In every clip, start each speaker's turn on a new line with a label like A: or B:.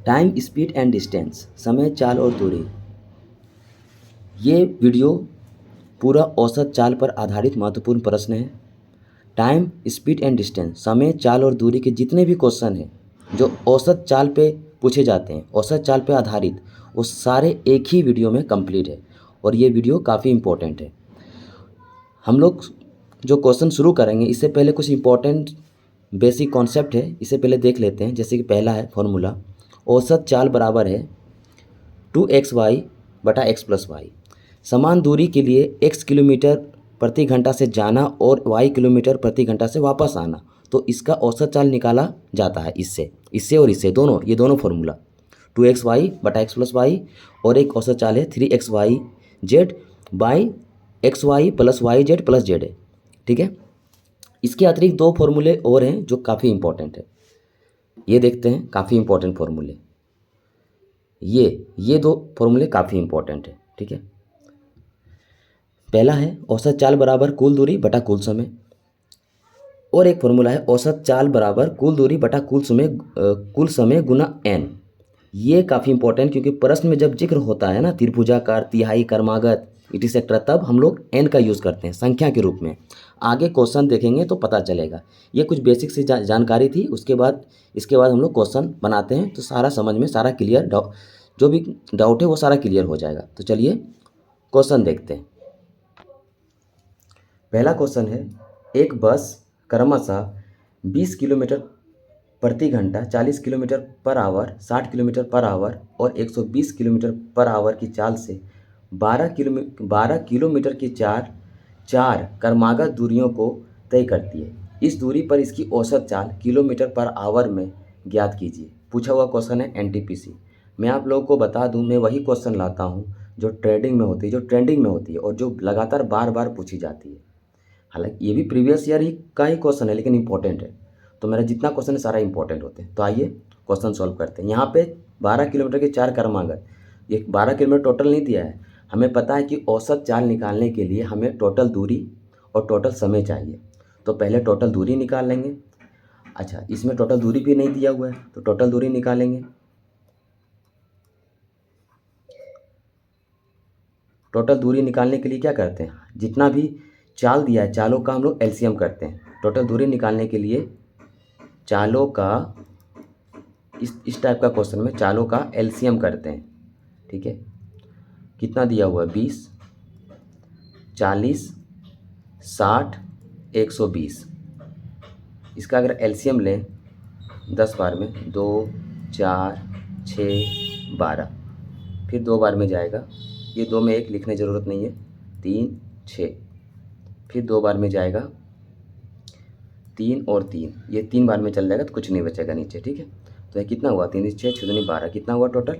A: Time, speed and distance, समय, चाल और दूरी। ये वीडियो पूरा औसत चाल पर आधारित महत्वपूर्ण प्रश्न है। टाइम, स्पीड एंड डिस्टेंस, समय, चाल और दूरी के जितने भी क्वेश्चन हैं जो औसत चाल पे पूछे जाते हैं, औसत चाल पे आधारित, वो सारे एक ही वीडियो में कंप्लीट है और ये वीडियो काफ़ी इम्पोर्टेंट है। हम लोग जो क्वेश्चन शुरू करेंगे इससे पहले कुछ इम्पोर्टेंट बेसिक कॉन्सेप्ट है, इसे पहले देख लेते हैं। जैसे कि पहला है फॉर्मूला, औसत चाल बराबर है 2xy बटा x प्लस वाई। समान दूरी के लिए x किलोमीटर प्रति घंटा से जाना और y किलोमीटर प्रति घंटा से वापस आना, तो इसका औसत चाल निकाला जाता है इससे इससे और इससे, दोनों, ये दोनों फॉर्मूला 2xy बटा x प्लस वाई, और एक औसत चाल है 3xy z by x y plus y z plus z है। ठीक है, इसके अतिरिक्त दो फॉर्मूले और हैं जो काफ़ी इंपॉर्टेंट है, ये देखते हैं। काफ़ी इंपॉर्टेंट फॉर्मूले, ये दो फॉर्मूले काफ़ी इंपॉर्टेंट है। ठीक है, पहला है औसत चाल बराबर कुल दूरी बटा कुल समय, और एक फॉर्मूला है औसत चाल बराबर कुल दूरी बटा कुल समय गुना n। ये काफ़ी इंपॉर्टेंट, क्योंकि प्रश्न में जब जिक्र होता है ना त्रिभुजाकार, तिहाई, कर्मागत, इटिसेट्रा, तब हम लोग n का यूज़ करते हैं संख्या के रूप में। आगे क्वेश्चन देखेंगे तो पता चलेगा। ये कुछ बेसिक सी जानकारी थी, इसके बाद हम लोग क्वेश्चन बनाते हैं तो सारा समझ में, सारा क्लियर, जो भी डाउट है वो सारा क्लियर हो जाएगा। तो चलिए क्वेश्चन देखते हैं। पहला क्वेश्चन है, एक बस क्रमशः 20 किलोमीटर प्रति घंटा, 40 kilometre per our, 60 kilometre per our और 120 किलोमीटर पर आवर की चाल से 12 किलोमीटर की चार चार क्रमागत दूरियों को तय करती है। इस दूरी पर इसकी औसत चाल किलोमीटर पर आवर में ज्ञात कीजिए। पूछा हुआ क्वेश्चन है एनटीपीसी। मैं आप लोगों को बता दूं, मैं वही क्वेश्चन लाता हूं जो ट्रेंडिंग में होती है और जो लगातार बार बार पूछी जाती है। हालांकि ये भी प्रीवियस ईयर ही का ही क्वेश्चन है, लेकिन इंपॉर्टेंट है। तो मेरा जितना क्वेश्चन है सारा इंपॉर्टेंट होते हैं। तो आइए क्वेश्चन सॉल्व करते हैं। यहाँ पे 12 किलोमीटर के चार क्रमागत, ये 12 किलोमीटर टोटल नहीं दिया है। हमें पता है कि औसत चाल निकालने के लिए हमें टोटल दूरी और टोटल समय चाहिए। तो पहले टोटल दूरी निकाल लेंगे। अच्छा, इसमें टोटल दूरी भी नहीं दिया हुआ है, तो टोटल दूरी निकालेंगे। टोटल दूरी निकालने के लिए क्या करते हैं, जितना भी चाल दिया है चालों का हम लोग एलसीएम करते हैं। टोटल दूरी निकालने के लिए चालों का, इस टाइप का क्वेश्चन में चालों का एलसीएम करते हैं। ठीक है, कितना दिया हुआ है, 20, 40, 60, 120। इसका अगर एलसीएम लें 10 बार में, 2, 4, 6, 12, फिर 2 बार में जाएगा, ये 2 में 1 लिखने ज़रूरत नहीं है, 3, 6, फिर 2 बार में जाएगा, 3 और 3, ये 3 बार में चल जाएगा तो कुछ नहीं बचेगा नीचे। ठीक है, तो ये कितना हुआ, 3, 6, 6, 12, कितना हुआ टोटल,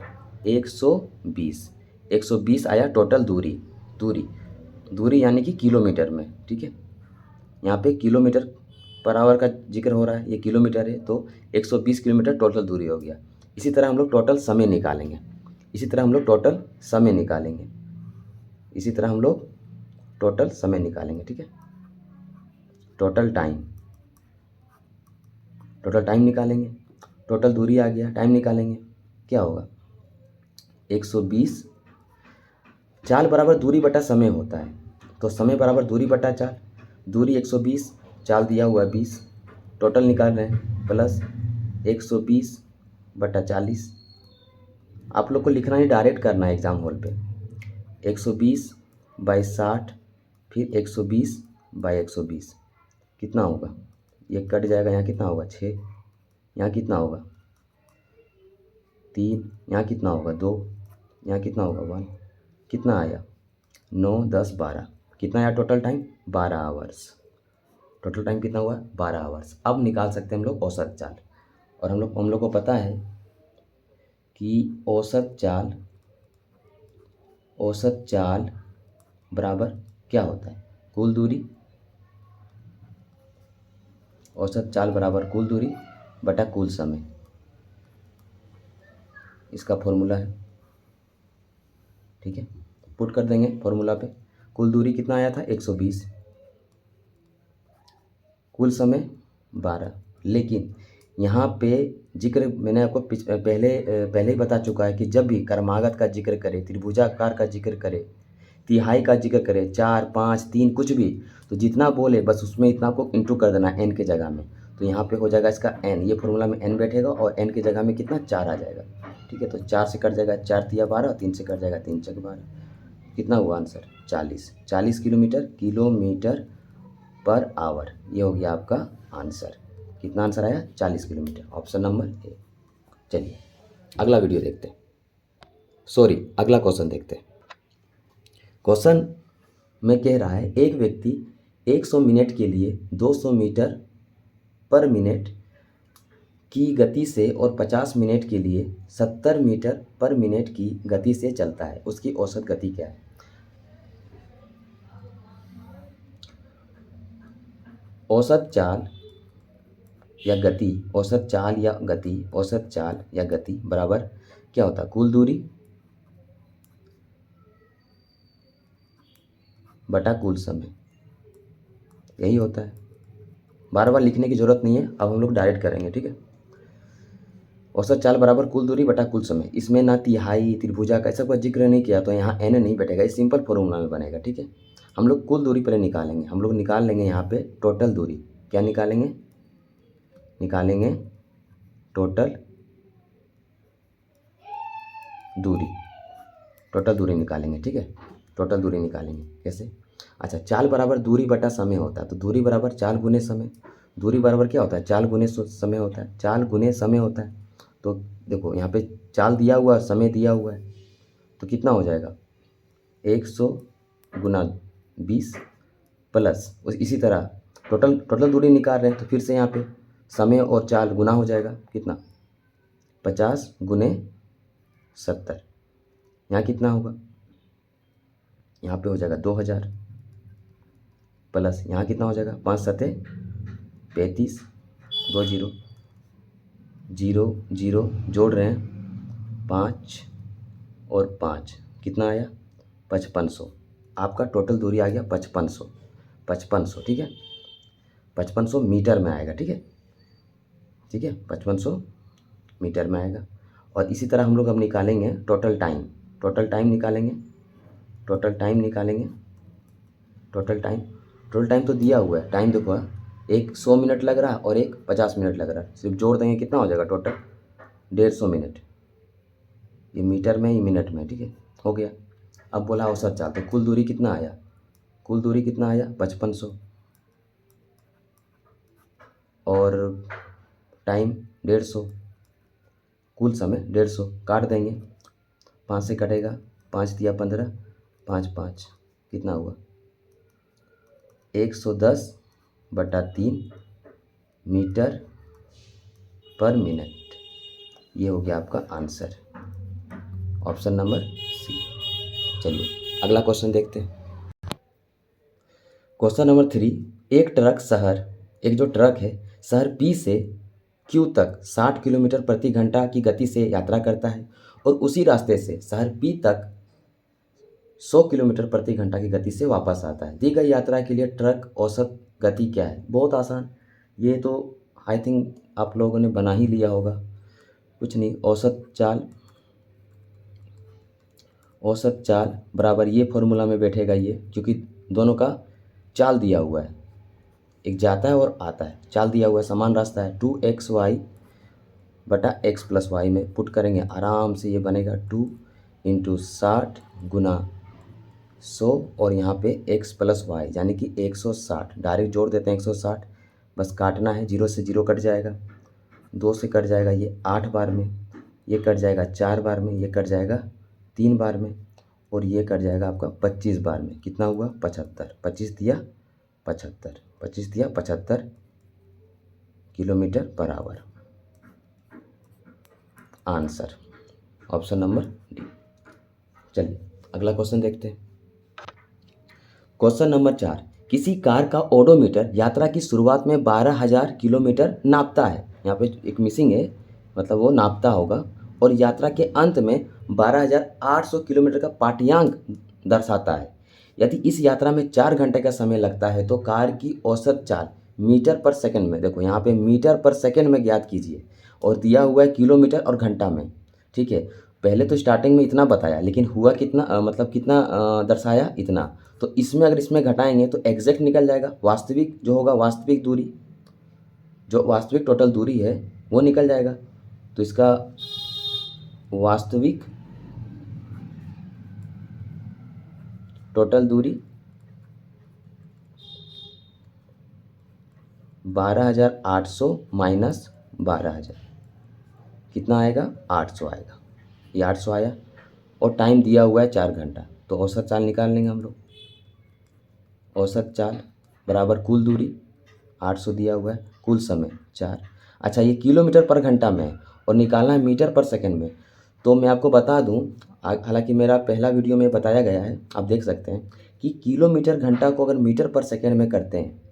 A: 120। 120 आया टोटल दूरी। दूरी यानी कि किलोमीटर में। ठीक है, यहाँ पे किलोमीटर पर आवर का जिक्र हो रहा है, ये किलोमीटर है, तो 120 किलोमीटर टोटल दूरी हो गया। इसी तरह हम लोग टोटल समय निकालेंगे। ठीक है, टोटल टाइम निकालेंगे। टोटल दूरी आ गया, टाइम निकालेंगे, क्या होगा, 120। चाल बराबर दूरी बटा समय होता है, तो समय बराबर दूरी बटा चाल। दूरी 120, चाल दिया हुआ है 20, टोटल निकाल रहे हैं, प्लस 120 बटा 40। आप लोग को लिखना ही, डायरेक्ट करना है एग्ज़ाम हॉल पे। 120 बाई 60, फिर 120 बाई 120, कितना होगा, ये कट जाएगा, यहाँ कितना होगा 6, यहाँ कितना होगा 3, यहाँ कितना होगा 2, यहाँ कितना होगा 1, कितना आया 9, 10, 12, कितना आया total time, 12 hours. Total time कितना हुआ, 12 आवर्स। अब निकाल सकते हैं हम लोग औसत चाल, और हम लोग को पता है कि औसत चाल बराबर क्या होता है, कुल दूरी। औसत चाल बराबर कुल दूरी बटा कुल समय, इसका फॉर्मूला है। ठीक है, पुट कर देंगे फॉर्मूला पे। कुल दूरी कितना आया था, 120, कुल समय 12, लेकिन यहाँ पे जिक्र मैंने आपको पहले ही बता चुका है कि जब भी क्रमागत का जिक्र करे, त्रिभुजाकार का जिक्र करे, तिहाई का जिक्र करे, 4, 5, 3 कुछ भी, तो जितना बोले बस उसमें इतना आपको इंटू कर देना है n के जगह में। तो यहाँ पे हो जाएगा इसका n, ये फॉर्मूला में n बैठेगा और n की जगह में कितना 4 आ जाएगा। ठीक है, तो 4 से कट जाएगा 4 तिया 12, 3 से कट जाएगा 3 चक 12, कितना हुआ आंसर 40 किलोमीटर पर आवर, ये हो गया आपका आंसर। कितना आंसर आया 40 किलोमीटर, ऑप्शन नंबर ए। चलिए अगला वीडियो देखते हैं, अगला क्वेश्चन देखते हैं। क्वेश्चन में कह रहा है एक व्यक्ति 100 मिनट के लिए 200 मीटर पर मिनट की गति से और 50 मिनट के लिए 70 मीटर पर मिनट की गति से चलता है, उसकी औसत गति क्या है। औसत चाल या गति, औसत चाल या गति, औसत चाल या गति बराबर क्या होता है, कुल दूरी बटा कुल समय, यही होता है। बार बार लिखने की ज़रूरत नहीं है, अब हम लोग डायरेक्ट करेंगे। ठीक है, औसत चाल बराबर कुल दूरी बटा कुल समय। इसमें ना तिहाई त्रिभुजा का ऐसा कोई जिक्र नहीं किया, तो यहाँ n नहीं बैठेगा, ये सिंपल फॉर्मूला में बनेगा। ठीक है, हम लोग कुल दूरी पहले निकालेंगे। हम लोग निकाल लेंगे यहाँ पे टोटल दूरी। क्या निकालेंगे टोटल दूरी निकालेंगे। ठीक है, टोटल दूरी निकालेंगे कैसे। अच्छा, चाल बराबर दूरी बटा समय होता है, तो दूरी बराबर चाल गुने समय। दूरी बराबर क्या होता है, चाल गुने समय होता है, चाल गुने समय होता है। तो देखो यहाँ पे चाल दिया हुआ, समय दिया हुआ है, तो कितना हो जाएगा 100 गुना 20 प्लस इसी तरह टोटल दूरी निकाल रहे हैं, तो फिर से यहाँ पे समय और चाल गुना हो जाएगा, कितना 50 गुने 70। यहाँ कितना होगा, यहाँ पे हो जाएगा 2000 प्लस यहाँ कितना हो जाएगा 5 सते 35, 2 जीरो 0 जोड़ रहे हैं 5 और 5 कितना आया 5500। आपका टोटल दूरी आ गया 5500। ठीक है, 5500 मीटर में आएगा। ठीक है 5500 मीटर में आएगा। और इसी तरह हम लोग अब निकालेंगे टोटल टाइम निकालेंगे। टोटल टाइम तो दिया हुआ है, टाइम देखो, एक 100 मिनट लग रहा है और एक 50 मिनट लग रहा है, सिर्फ जोड़ देंगे कितना हो जाएगा टोटल 150 मिनट। ये मीटर में ही मिनट में। ठीक है, हो गया। अब बोला औसत चाल, तो कुल दूरी कितना आया 5500 और टाइम 150, कुल समय 150, काट देंगे 5 से कटेगा 5 दिया 15, 5 5 कितना हुआ 110/3 मीटर पर मिनट, ये हो गया आपका आंसर, ऑप्शन नंबर सी। चलिए अगला क्वेश्चन देखते हैं। क्वेश्चन नंबर 3, एक जो ट्रक है शहर पी से क्यू तक 60 किलोमीटर प्रति घंटा की गति से यात्रा करता है और उसी रास्ते से शहर पी तक 100 किलोमीटर प्रति घंटा की गति से वापस आता है। दी गई यात्रा के लिए ट्रक औसत गति क्या है। बहुत आसान, ये तो आई थिंक आप लोगों ने बना ही लिया होगा, कुछ नहीं। औसत चाल बराबर ये फॉर्मूला में बैठेगा ये, क्योंकि दोनों का चाल दिया हुआ है, एक जाता है और आता है, चाल दिया हुआ है, समान रास्ता है। 2xy बटा x प्लस वाई में पुट करेंगे आराम से, ये बनेगा 2 × 60 गुना 100 और यहाँ पे x प्लस वाई यानी कि 160। डायरेक्ट जोड़ देते हैं 160, बस काटना है, 0 से 0 कट जाएगा, 2 से कट जाएगा ये 8 बार में, ये कट जाएगा 4 बार में, ये कट जाएगा 3 बार में और ये कट जाएगा आपका 25 बार में। कितना हुआ 75, 25 दिया 75 kilometre per our, answer option number D. चलिए अगला क्वेश्चन देखते हैं। क्वेश्चन नंबर 4, किसी कार का ओडोमीटर यात्रा की शुरुआत में 12,000 किलोमीटर नापता है। यहाँ पे एक मिसिंग है, मतलब वो नापता होगा, और यात्रा के अंत में 12,800 किलोमीटर का पाठ्यांक दर्शाता है। यदि इस यात्रा में 4 घंटे का समय लगता है तो कार की औसत चाल मीटर पर सेकंड में, देखो यहाँ पे मीटर पर सेकंड में ज्ञात कीजिए। और दिया हुआ है किलोमीटर और घंटा में, ठीक है। पहले तो स्टार्टिंग में इतना बताया, लेकिन हुआ कितना मतलब कितना दर्शाया इतना। तो इसमें अगर इसमें घटाएंगे तो एग्जैक्ट निकल जाएगा, वास्तविक जो होगा, वास्तविक दूरी, जो वास्तविक टोटल दूरी है वो निकल जाएगा। तो इसका वास्तविक टोटल दूरी 12,800 माइनस 12,000 कितना आएगा, 800 आएगा। ये 800 आया और टाइम दिया हुआ है 4 घंटा। तो औसत चाल निकाल लेंगे हम लोग। औसत चाल बराबर कुल दूरी, 800 दिया हुआ है, कुल समय 4। अच्छा, ये किलोमीटर पर घंटा में है और निकालना है मीटर पर सेकंड में। तो मैं आपको बता दूं, हालांकि मेरा पहला वीडियो में बताया गया है, आप देख सकते हैं कि किलोमीटर घंटा को अगर मीटर पर सेकंड में करते हैं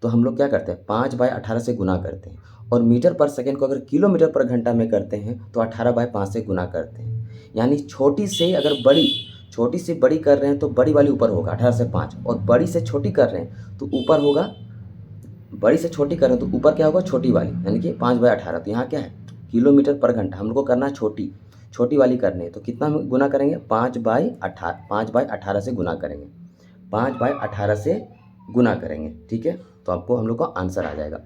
A: तो हम लोग क्या करते हैं, 5/18 से गुना करते हैं। और मीटर पर सेकंड को अगर किलोमीटर पर घंटा में करते हैं तो 18/5 से गुना करते हैं। यानी छोटी से अगर बड़ी, छोटी से बड़ी कर रहे हैं तो बड़ी वाली ऊपर होगा 18 से 5, और बड़ी से छोटी कर रहे हैं तो ऊपर होगा, बड़ी से छोटी कर रहे हैं तो ऊपर क्या होगा, छोटी वाली, यानी कि 5/18। तो यहाँ क्या है, किलोमीटर पर घंटा हम लोग को करना है छोटी, छोटी वाली करनी है। तो कितना हम गुना करेंगे, 5/18 से गुना करेंगे, 5/18 से गुना करेंगे, ठीक है। तो आपको हम लोग का आंसर आ जाएगा।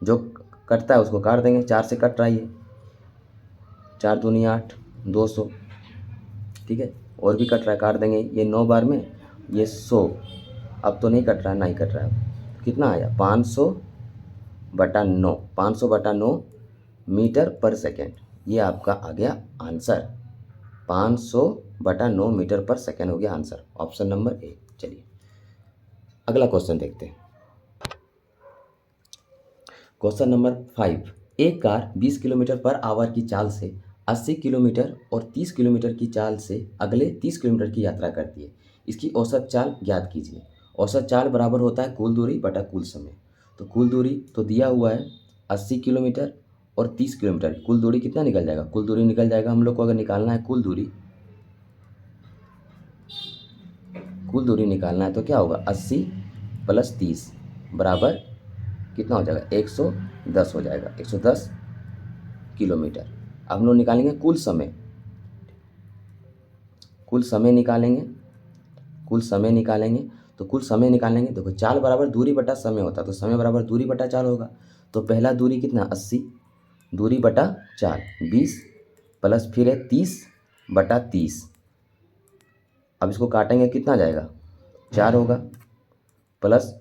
A: जो कटता है उसको काट देंगे, 4 से कट रहा है ये, 4 दूनी 8, 200, ठीक है। और भी कट रहा है, काट देंगे ये 9 बार में, ये 100, अब तो नहीं कट रहा है, नहीं कट रहा है। कितना आया, 500/9, 500/9 मीटर पर सेकेंड। ये आपका आ गया आंसर, 500/9 मीटर पर सेकेंड हो गया आंसर, ऑप्शन नंबर ए। चलिए अगला क्वेश्चन देखते हैं। क्वेश्चन नंबर 5, एक कार 20 किलोमीटर पर आवर की चाल से 80 किलोमीटर और 30 किलोमीटर की चाल से अगले 30 किलोमीटर की यात्रा करती है। इसकी औसत चाल ज्ञात कीजिए। औसत चाल बराबर होता है कुल दूरी बटा कुल समय। तो कुल दूरी तो दिया हुआ है 80 किलोमीटर और 30 किलोमीटर, कुल दूरी कितना निकल जाएगा, कुल दूरी निकल जाएगा, हम लोग को अगर निकालना है कुल दूरी, कुल दूरी निकालना है तो क्या होगा, 80 + 30 बराबर कितना हो जाएगा, 110 हो जाएगा, 110 किलोमीटर। अब हम लोग निकालेंगे कुल समय, कुल समय निकालेंगे, कुल समय निकालेंगे। तो कुल समय निकालेंगे, देखो चाल बराबर दूरी बटा समय होता है, तो समय बराबर दूरी बटा चाल होगा। तो पहला दूरी कितना, 80, दूरी बटा चाल 20 प्लस फिर है 30/30। अब इसको काटेंगे, कितना आ जाएगा, 4 होगा प्लस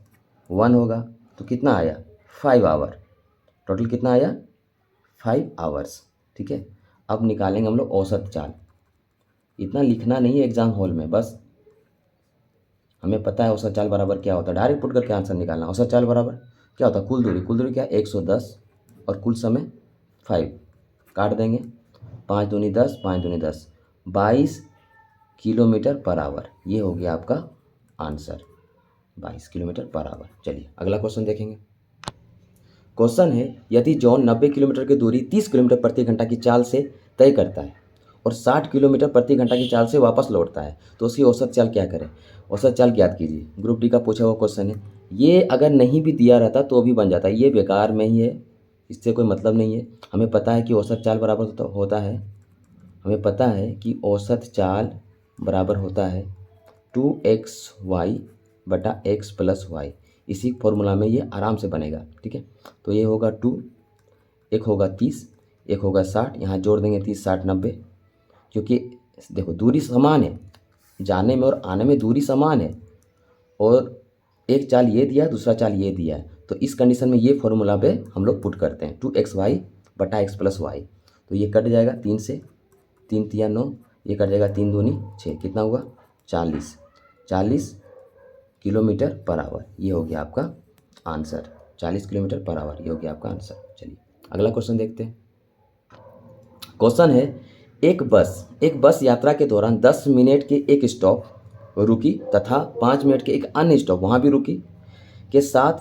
A: 1 होगा, तो कितना आया, 5 आवर। टोटल कितना आया, 5 आवर्स, ठीक है। अब निकालेंगे हम लोग औसत चाल। इतना लिखना नहीं है एग्जाम हॉल में, बस हमें पता है औसत चाल बराबर क्या होता है, डायरेक्ट पुट करके आंसर निकालना। औसत चाल बराबर क्या होता है, कुल दूरी, कुल दूरी क्या है 110 और कुल समय 5, काट देंगे, 5 दूनी 10, 5 दूनी 10, 22 किलोमीटर पर आवर। ये हो गया आपका आंसर, 22 किलोमीटर पर आवर। चलिए अगला क्वेश्चन देखेंगे। क्वेश्चन है, यदि जॉन 90 किलोमीटर की दूरी 30 किलोमीटर प्रति घंटा की चाल से तय करता है और 60 किलोमीटर प्रति घंटा की चाल से वापस लौटता है तो उसकी औसत चाल क्या करें। औसत चाल ज्ञात कीजिए। ग्रुप डी का पूछा हुआ क्वेश्चन है। ये अगर नहीं भी दिया रहता तो भी बन जाता है, ये बेकार में ही है, इससे कोई मतलब नहीं है। हमें पता है कि औसत चाल बराबर होता है, हमें पता है कि औसत चाल बराबर होता है 2xy/x + y। इसी फॉर्मूला में ये आराम से बनेगा, ठीक है। तो ये होगा 2, एक होगा 30, एक होगा 60, यहाँ जोड़ देंगे 30 60 90, क्योंकि देखो दूरी समान है, जाने में और आने में दूरी समान है, और एक चाल ये दिया है, दूसरा चाल ये दिया है। तो इस कंडीशन में ये फॉर्मूला पे हम लोग पुट करते हैं 2xy/x + y। तो ये कट जाएगा 3 से, 3 तिया 9, ये कट जाएगा 3 दूनी 6, कितना हुआ 40 किलोमीटर पर आवर। ये हो गया आपका आंसर, 40 किलोमीटर पर आवर, ये हो गया आपका आंसर। चलिए अगला क्वेश्चन देखते हैं। क्वेश्चन है, एक बस यात्रा के दौरान 10 मिनट के एक स्टॉप रुकी तथा 5 मिनट के एक अन्य स्टॉप वहाँ भी रुकी के साथ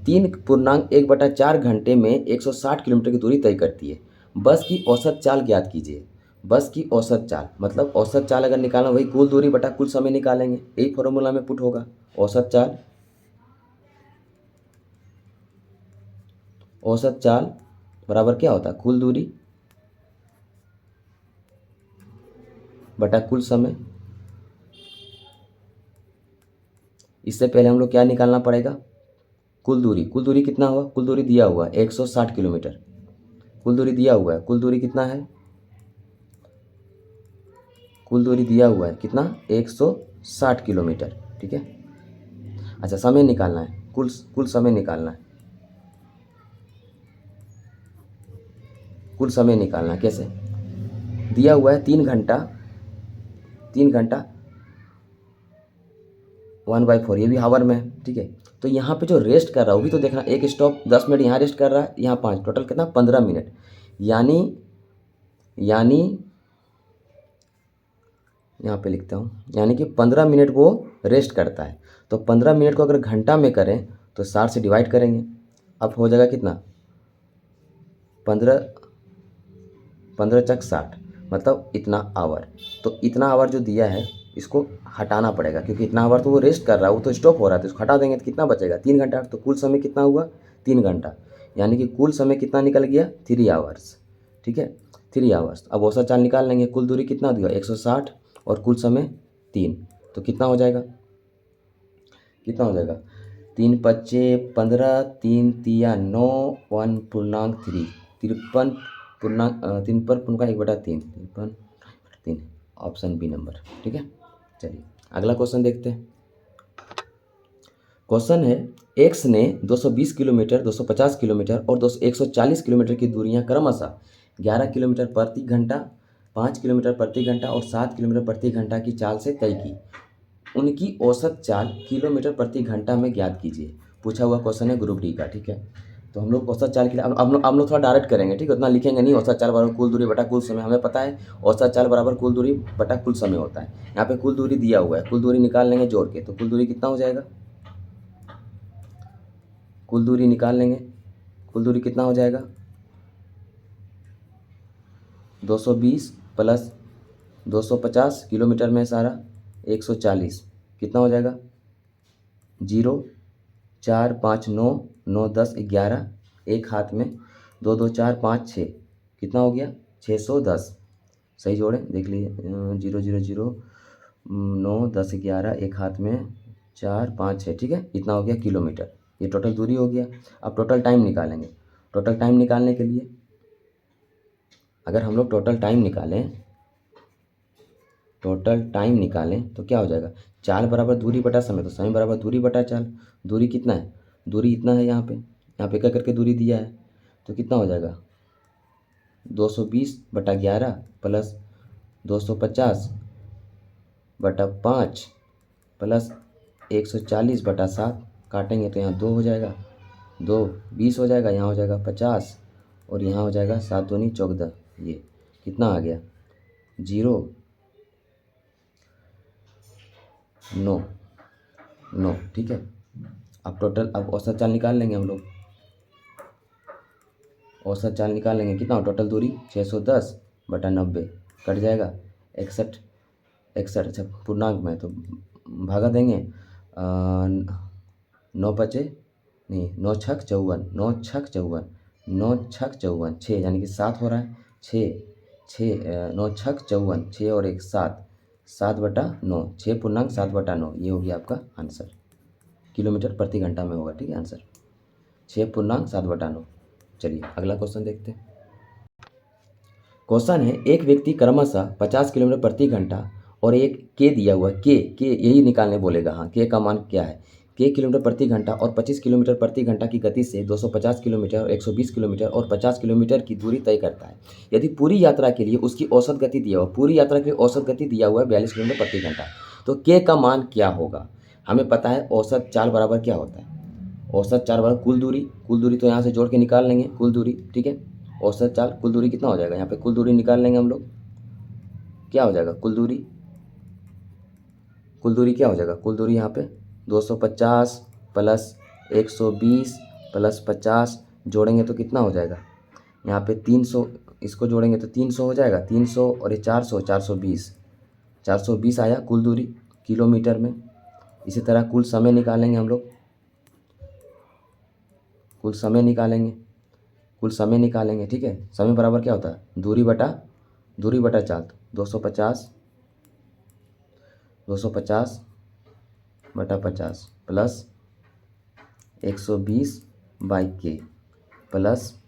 A: 3.1/4 घंटे में 160 किलोमीटर की दूरी तय करती है। बस की औसत चाल ज्ञात कीजिए। बस की औसत चाल मतलब औसत चाल अगर निकालना वही कुल दूरी बटा कुल समय निकालेंगे, यही फॉर्मूला में पुट होगा। औसत चाल औसत चाल बराबर क्या होता है, कुल दूरी बटा कुल समय। इससे पहले हम लोग क्या निकालना पड़ेगा, कुल दूरी कितना हुआ, कुल दूरी दिया हुआ है 160 किलोमीटर, कुल दूरी दिया हुआ है, कुल दूरी कितना है, कुल दूरी दिया हुआ है कितना, 160 किलोमीटर, ठीक है। अच्छा समय निकालना है, कुल कुल समय निकालना है, कुल समय निकालना है कैसे, दिया हुआ है 3 घंटा, 3 घंटा 1/4, ये भी हावर में है, ठीक है। तो यहाँ पे जो रेस्ट कर रहा है वो भी तो देखना, एक स्टॉप 10 मिनट यहाँ रेस्ट कर रहा है, यहाँ 5, टोटल कितना 15 मिनट, यानी यानी यहाँ पे लिखता हूँ, यानी कि 15 मिनट वो रेस्ट करता है। तो 15 मिनट को अगर घंटा में करें तो 60 से डिवाइड करेंगे, अब हो जाएगा कितना, 15, 15×4 = 60, मतलब इतना आवर। तो इतना आवर जो दिया है इसको हटाना पड़ेगा, क्योंकि इतना आवर तो वो रेस्ट कर रहा है, वो तो स्टॉप हो रहा है, तो इसको हटा देंगे तो कितना बचेगा, 3 घंटा। तो कुल समय कितना हुआ, 3 घंटा, यानी कि कुल समय कितना निकल गया, 3 आवर्स, ठीक है, 3 आवर्स। अब औसत चाल निकाल लेंगे, कुल दूरी कितना दिया 160 और कुल समय 3, तो कितना हो जाएगा, कितना हो जाएगा, 3×5 = 15, 3×3 = 9, 1/3, 53 1/3, ऑप्शन बी नंबर, ठीक है। चलिए अगला क्वेश्चन देखते हैं। क्वेश्चन है, एक्स ने 220 किलोमीटर, 250 किलोमीटर और 140 किलोमीटर की दूरियां क्रमशः 11 किलोमीटर प्रति घंटा, 5 किलोमीटर प्रति घंटा और 7 किलोमीटर प्रति घंटा की चाल से तय की। उनकी औसत चाल किलोमीटर प्रति घंटा में ज्ञात कीजिए। पूछा हुआ क्वेश्चन है ग्रुप डी का, ठीक है। तो हम लोग औसत चाल के लिए हम लोग थोड़ा डायरेक्ट करेंगे, ठीक है, उतना लिखेंगे नहीं। औसत चाल बराबर कुल दूरी बटा कुल समय, हमें पता है औसत चाल बराबर कुल दूरी बटा कुल समय होता है। यहाँ पे कुल दूरी दिया हुआ है, कुल दूरी निकाल लेंगे जोड़ के, तो कुल दूरी कितना हो जाएगा, कुल दूरी निकाल लेंगे, कुल दूरी कितना हो जाएगा, 220 प्लस 250 किलोमीटर में सारा 140, कितना हो जाएगा, 0, 4, 5, 9, 9, 10, 11, एक हाथ में 2, 2, 4, 5, 6, कितना हो गया 610, सही जोड़े देख लीजिए, 0, 0, 0, 9, 10, 11, एक हाथ में 4, 5, 6, ठीक है, इतना हो गया किलोमीटर, ये टोटल दूरी हो गया। अब टोटल टाइम निकालेंगे, टोटल टाइम निकालने के लिए अगर हम लोग टोटल टाइम निकालें तो क्या हो जाएगा, चाल बराबर दूरी बटा समय, तो समय बराबर दूरी बटा चाल। दूरी कितना है, दूरी इतना है, यहाँ पे क्या करके दूरी दिया है, तो कितना हो जाएगा 220/11 प्लस 250/5 प्लस 140/7, काटेंगे तो यहाँ 2 हो जाएगा, 2 20 हो जाएगा, यहाँ हो जाएगा 50 और यहाँ हो जाएगा 7 दूनी 14, ये कितना आ गया 0, 9, 9, ठीक है। अब टोटल, अब औसत चाल निकाल लेंगे हम लोग, औसत चाल निकाल लेंगे, कितना हो टोटल दूरी 610/90, कट जाएगा 61, 61, अच्छा पूर्णांक में तो भागा देंगे, 9 बचे नहीं, 9 छक 54, 9 छक 54, 9 छक 54, 6 यानी कि 7 हो रहा है, 6, 9 छक 54, 6 और 1 7, 7/9, 6.7/9, ये हो गया आपका आंसर, किलोमीटर प्रति घंटा में होगा, ठीक है आंसर 6.7/9। चलिए अगला क्वेश्चन देखते हैं। क्वेश्चन है, एक व्यक्ति क्रमशः 50 किलोमीटर प्रति घंटा और एक के दिया हुआ है, के यही निकालने बोलेगा, हाँ के का मान क्या है, के किलोमीटर प्रति घंटा और 25 किलोमीटर प्रति घंटा की गति से 250 किलोमीटर, 120 किलोमीटर और 50 किलोमीटर की दूरी तय करता है। यदि पूरी यात्रा के लिए उसकी औसत गति दिया हुआ, पूरी यात्रा के लिए औसत गति दिया हुआ है 42 किलोमीटर प्रति घंटा, तो के का मान क्या होगा। हमें पता है औसत चाल बराबर क्या होता है, औसत चाल बराबर कुल दूरी तो यहाँ से जोड़ के निकाल लेंगे कुल दूरी, ठीक है। औसत चाल कुल दूरी कितना हो जाएगा, यहाँ पे कुल दूरी निकाल लेंगे हम लोग, क्या हो जाएगा कुल दूरी क्या हो जाएगा, कुल दूरी यहाँ पे 250 प्लस 120 प्लस 50 जोड़ेंगे तो कितना हो जाएगा, यहाँ पे 300, इसको जोड़ेंगे तो 300 हो जाएगा, 300 और ये 400, 420, 420 आया कुल दूरी किलोमीटर में। इसी तरह कुल समय निकालेंगे हम लोग, कुल समय निकालेंगे कुल समय निकालेंगे, ठीक है। समय बराबर क्या होता है, दूरी बटा चाल। 250 बटा 50 प्लस 120 बाई के प्लस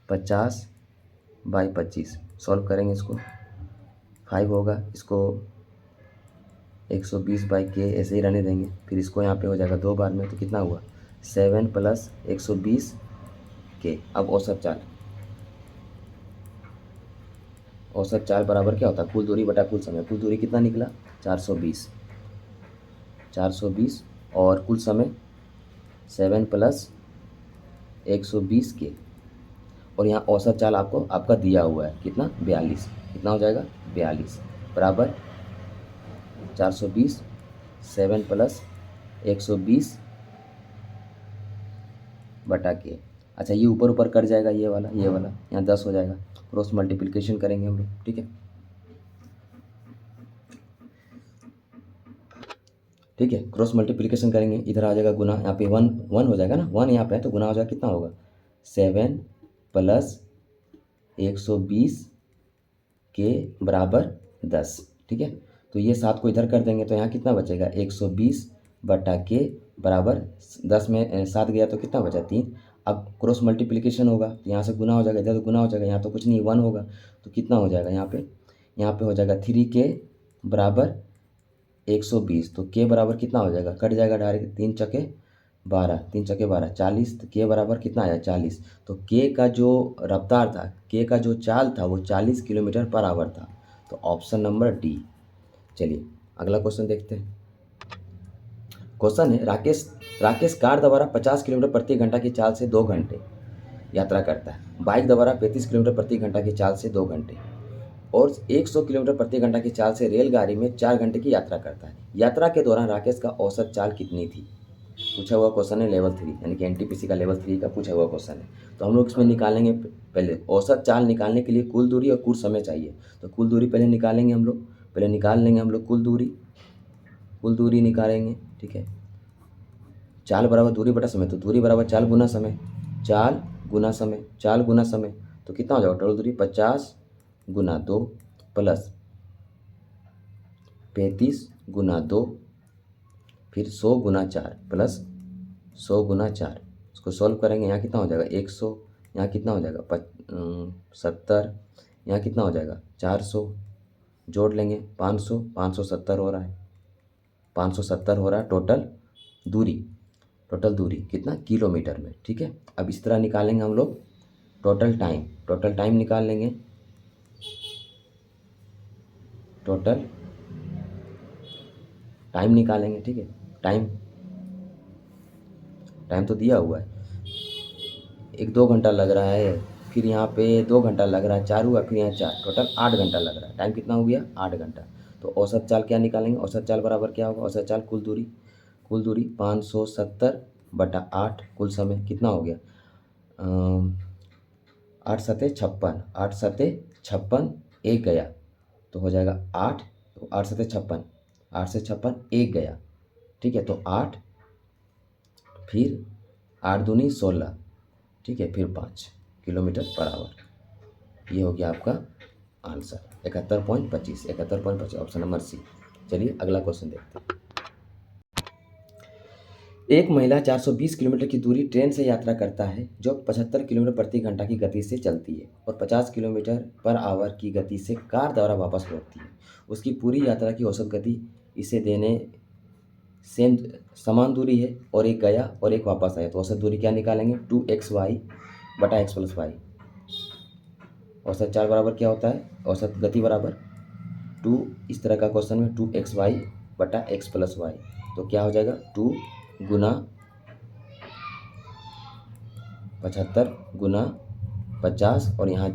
A: 50 बाई 25। सॉल्व करेंगे इसको, 5 होगा, इसको 120 बाई के ऐसे ही रहने देंगे, फिर इसको यहाँ पे हो जाएगा 2 बार में, तो कितना हुआ 7 प्लस 120 के। अब औसत चाल बराबर क्या होता है, कुल दूरी बटा कुल समय। कुल दूरी कितना निकला 420 और कुल समय 7 प्लस 120 के, और यहाँ औसत चाल आपका दिया हुआ है कितना 42। कितना हो जाएगा 42 बराबर 420 7 प्लस 120 बटा के। अच्छा, ये ऊपर ऊपर कट जाएगा, ये वाला यहाँ 10 हो जाएगा। क्रॉस मल्टीप्लिकेशन करेंगे हम लोग, ठीक है। ठीक है, क्रॉस मल्टीप्लिकेशन करेंगे, इधर आ जाएगा गुना, यहाँ पे 1 हो जाएगा ना, 1 यहाँ पे है तो गुना हो जाएगा, कितना होगा 7 प्लस 120 के बराबर 10, ठीक है। तो ये 7 को इधर कर देंगे तो यहाँ कितना बचेगा 120 बटा के बराबर 10 में 7 गया तो कितना बचा 3। अब क्रॉस मल्टीप्लिकेशन होगा तो यहाँ से गुना हो जाएगा, इधर तो गुना हो जाएगा, यहाँ तो कुछ नहीं 1 होगा, तो कितना हो जाएगा यहाँ पे हो जाएगा 3 के बराबर 120। तो के बराबर कितना हो जाएगा, कट जाएगा डायरेक्ट, 3 चके 12 40, तो के बराबर कितना आया 40। तो के का जो रफ्तार था, के का जो चाल था वो 40 किलोमीटर पर आवर था, तो ऑप्शन नंबर डी। चलिए अगला क्वेश्चन देखते हैं। क्वेश्चन है, राकेश कार द्वारा 50 किलोमीटर प्रति घंटा की चाल से 2 घंटे यात्रा करता है, बाइक द्वारा 35 किलोमीटर प्रति घंटा की चाल से 2 घंटे और 100 किलोमीटर प्रति घंटा की चाल से रेलगाड़ी में 4 घंटे की यात्रा करता है। यात्रा के दौरान राकेश का औसत चाल कितनी थी। पूछा हुआ क्वेश्चन है लेवल 3 यानी कि एनटीपीसी का लेवल 3 का पूछा हुआ क्वेश्चन है। तो हम लोग इसमें निकालेंगे, पहले औसत चाल निकालने के लिए कुल दूरी और कुल समय चाहिए। तो कुल दूरी पहले निकाल लेंगे हम लोग, कुल दूरी निकालेंगे, ठीक है। चाल बराबर दूरी बटा समय, तो दूरी बराबर चाल गुना समय, तो कितना हो जाएगा टोटल दूरी 50 गुना 2 प्लस 35 गुना 2 फिर 100 गुना 4 प्लस 100 गुना 4। इसको सॉल्व करेंगे, यहाँ कितना हो जाएगा 100, यहाँ कितना हो जाएगा 70, यहाँ कितना हो जाएगा 400, जोड़ लेंगे 570 हो रहा है, 570 हो रहा है टोटल दूरी कितना किलोमीटर में, ठीक है। अब इस तरह निकालेंगे हम लोग टोटल टाइम निकाल लेंगे, टोटल टाइम निकालेंगे, ठीक है। टाइम तो दिया हुआ है, 1-2 घंटा लग रहा है, फिर यहाँ पे 2 घंटा लग रहा है, 4 हुआ, फिर यहाँ 4, टोटल 8 घंटा लग रहा है। टाइम कितना हो गया 8 घंटा। तो औसत चाल क्या निकालेंगे, औसत चाल बराबर क्या होगा, औसत चाल कुल दूरी 570 बटा 8, कुल समय कितना हो गया 8 सते 56, 8 सते 56, एक गया तो हो जाएगा 8, तो 8 सते 56, 8 से 56 एक गया, ठीक है। तो 8 फिर 8 दूनी 16, ठीक है, फिर 5 किलोमीटर पर आवर। ये हो गया आपका आंसर 71.25 ऑप्शन नंबर सी। चलिए अगला क्वेश्चन देखते हैं। एक महिला 420 किलोमीटर की दूरी ट्रेन से यात्रा करता है जो 75 किलोमीटर प्रति घंटा की गति से चलती है और 50 किलोमीटर पर आवर की गति से कार द्वारा वापस लौटती है। उसकी पूरी यात्रा की औसत गति इसे देने समान दूरी है और एक गया और एक वापस आया, तो औसत दूरी क्या निकालेंगे 2xy बटा x प्लस वाई। औसत चाल बराबर क्या होता है, औसत गति बराबर 2, इस तरह का क्वेश्चन में 2xy बटा x प्लस वाई, तो क्या हो जाएगा 2 गुना 75 गुना 50 और यहाँ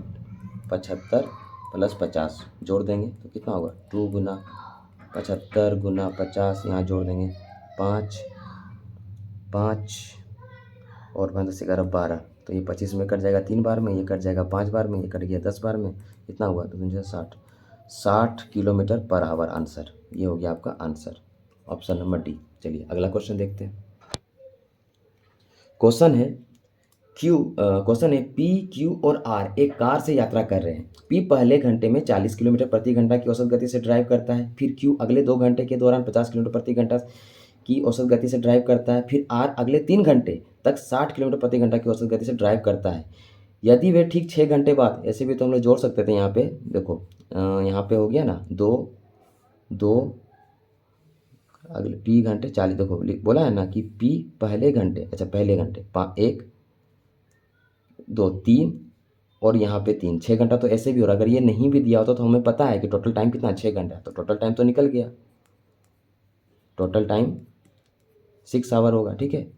A: 75 प्लस 50 जोड़ देंगे तो कितना होगा 2 गुना 75 गुना 50, यहाँ जोड़ देंगे 5 और 5 10 11 12, तो ये 25 में कट जाएगा 3 बार में, ये कट जाएगा 5 बार में, ये कट गया 10 बार में, कितना हुआ तो 60 किलोमीटर पर आवर आंसर। ये हो गया आपका आंसर ऑप्शन नंबर डी। चलिए अगला क्वेश्चन देखते हैं। क्वेश्चन है, क्वेश्चन है पी क्यू और आर एक कार से यात्रा कर रहे हैं। पी पहले घंटे में 40 किलोमीटर प्रति घंटा की औसत गति से ड्राइव करता है, फिर क्यू अगले 2 घंटे के दौरान 50 किलोमीटर प्रति घंटा की औसत गति से ड्राइव करता है, फिर आर अगले 3 घंटे तक 60 किलोमीटर प्रति घंटा की औसत गति से ड्राइव करता है। यदि वे ठीक 6 घंटे बाद, ऐसे भी तो हम लोग जोड़ सकते थे यहाँ पे, देखो यहाँ पे हो गया ना 2 2 अगले पी घंटे 40, देखो बोला है ना कि पी पहले घंटे, अच्छा पहले घंटे 1 2 3 और यहाँ पे 3, 6 घंटा तो ऐसे भी हो रहा। अगर ये नहीं भी दिया होता तो हमें पता है कि टोटल टाइम कितना 6 घंटा, तो टोटल टाइम तो निकल गया, टोटल टाइम 6 आवर होगा। ठीक है,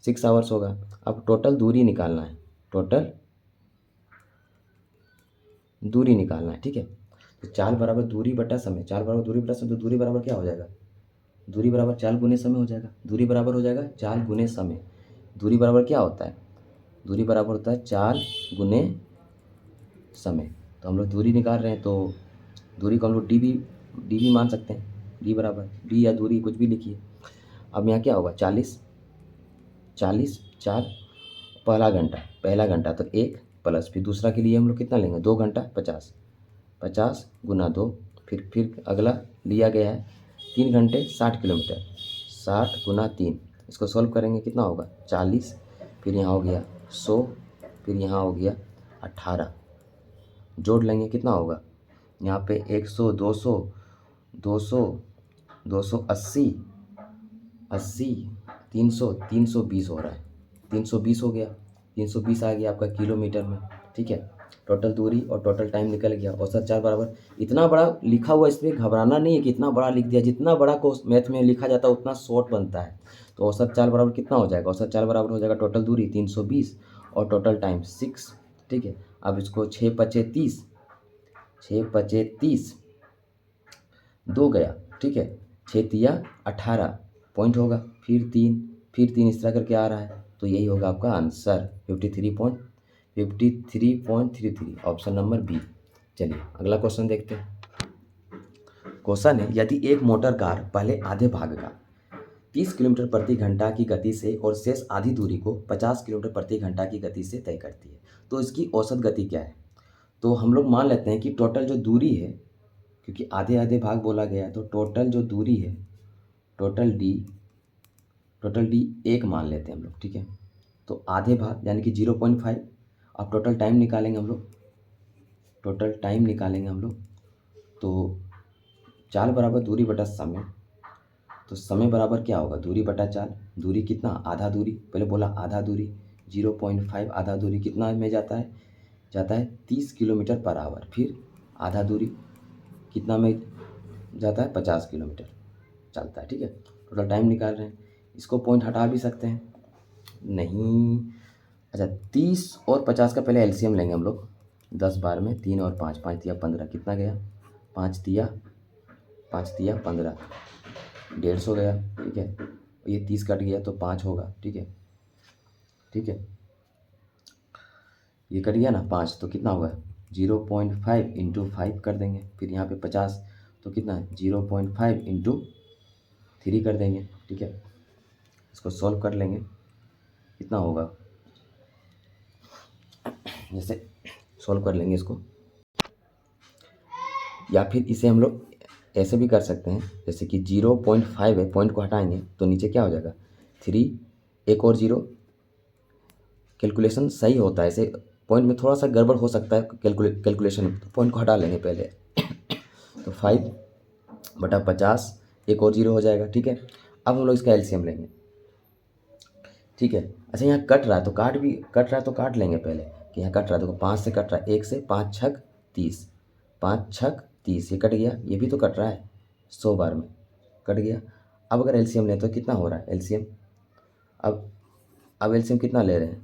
A: 6 आवर्स होगा। अब टोटल दूरी निकालना है, टोटल दूरी निकालना है। ठीक है, तो चाल बराबर दूरी बटा समय, चाल बराबर दूरी बटा समय, तो दूरी बराबर क्या हो जाएगा, दूरी बराबर चाल गुने समय हो जाएगा। दूरी बराबर हो जाएगा चाल गुने समय। दूरी बराबर क्या होता है, दूरी बराबर होता है चाल गुने समय। तो हम लोग दूरी निकाल रहे हैं, तो दूरी को हम लोग डी भी मान सकते हैं। डी बराबर डी या दूरी कुछ भी लिखिए। अब यहाँ क्या होगा 40 4 पहला घंटा तो 1 प्लस, फिर दूसरा के लिए हम लोग कितना लेंगे 2 घंटा 50 गुना 2, फिर अगला लिया गया है 3 घंटे 60 किलोमीटर, 60 गुना 3, इसको सॉल्व करेंगे कितना होगा 40, फिर यहाँ हो गया 100, फिर यहाँ हो गया 18, जोड़ लेंगे कितना होगा यहाँ पे 100 200 200 280 80 300 320 हो रहा है, 320 हो गया, 320 आ गया आपका किलोमीटर में। ठीक है, टोटल दूरी और टोटल टाइम निकल गया। औसत चाल बराबर, इतना बड़ा लिखा हुआ इसमें घबराना नहीं है कि इतना बड़ा लिख दिया, जितना बड़ा को मैथ में लिखा जाता है उतना शॉर्ट बनता है। तो औसत चाल बराबर कितना हो जाएगा, औसत चाल बराबर हो जाएगा टोटल दूरी 320 और टोटल टाइम 6। ठीक है, अब इसको 6 पचे 30, 6 पचे 30, 2 गया। ठीक है, 6 तिया 18 पॉइंट होगा, फिर तीन इस तरह करके आ रहा है, तो यही होगा आपका आंसर 53.33, ऑप्शन नंबर बी। चलिए अगला क्वेश्चन देखते हैं। क्वेश्चन है यदि एक मोटर कार पहले आधे भाग का 30 किलोमीटर प्रति घंटा की गति से और शेष आधी दूरी को 50 किलोमीटर प्रति घंटा की गति से तय करती है, तो इसकी औसत गति क्या है। तो हम लोग मान लेते हैं कि टोटल जो दूरी है, क्योंकि आधे आधे भाग बोला गया है, तो टोटल जो दूरी है, टोटल डी 1 मान लेते हैं हम लोग। ठीक है, तो आधे भाग यानी कि 0.5। अब टोटल टाइम निकालेंगे हम लोग, तो चाल बराबर दूरी बटा समय, तो समय बराबर क्या होगा दूरी बटा चाल। दूरी कितना, आधा दूरी, पहले बोला आधा दूरी 0.5, आधा दूरी कितना में जाता है 30 किलोमीटर पर आवर, फिर आधा दूरी कितना में जाता है 50 किलोमीटर चलता है। ठीक है, टोटल टाइम निकाल रहे हैं, इसको पॉइंट हटा भी सकते हैं, नहीं, अच्छा 30 और 50 का पहले एलसीएम लेंगे हम लोग, 10 बार में 3 और 5, 5 तिया 15, कितना गया 5 तिया 15, 150 गया। ठीक है, ये 30 कट गया तो 5 होगा। ठीक है, ये कट गया ना 5, तो कितना होगा 0.5 इंटू 5 कर देंगे, फिर यहाँ पे 50 तो कितना है 0.5 इंटू 3 कर देंगे। ठीक है, इसको सॉल्व कर लेंगे, कितना होगा, जैसे सॉल्व कर लेंगे इसको, या फिर इसे हम लोग ऐसे भी कर सकते हैं, जैसे कि 0.5 है, पॉइंट को हटाएंगे तो नीचे क्या हो जाएगा 3, एक और 0, कैलकुलेशन सही होता है, ऐसे पॉइंट में थोड़ा सा गड़बड़ हो सकता है कैलकुलेशन, तो पॉइंट को हटा लेंगे पहले तो 5 बटा 50, एक और 0 हो जाएगा। ठीक है, अब हम लोग इसका एलसीएम लेंगे। ठीक है, अच्छा यहाँ कट रहा है तो काट लेंगे पहले, कि यहाँ कट रहा है, देखो 5 से कट रहा है, 1 से 5 छक 30, 5 छक 30, ये कट गया, ये भी तो कट रहा है 100 बार में कट गया। अब अगर एलसीएम लें तो कितना हो रहा है एलसीएम, अब एलसीएम कितना ले रहे हैं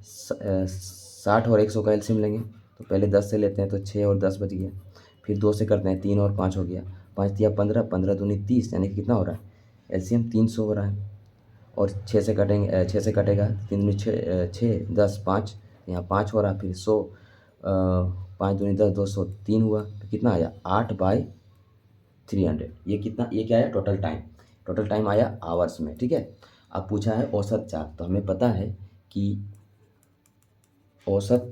A: 60 और 100 का एलसीएम लेंगे, तो पहले 10 से लेते हैं, तो 6 और 10 बच गया, फिर 2 से करते हैं 3 और 5 हो गया, 5 तिया 15, 15 दूनी 30, यानी कि कितना हो रहा है एलसीएम 300 हो रहा है। और 6 से कटेंगे, 6 से कटेगा 3 दूनी 6 10 5, यहाँ 5 हो रहा है, फिर 100 5 दूनी 10, 200 3 हुआ, तो कितना आया 8/300। ये कितना, ये क्या आया टोटल टाइम आया आवर्स में। ठीक है, अब पूछा है औसत चाल, तो हमें पता है कि औसत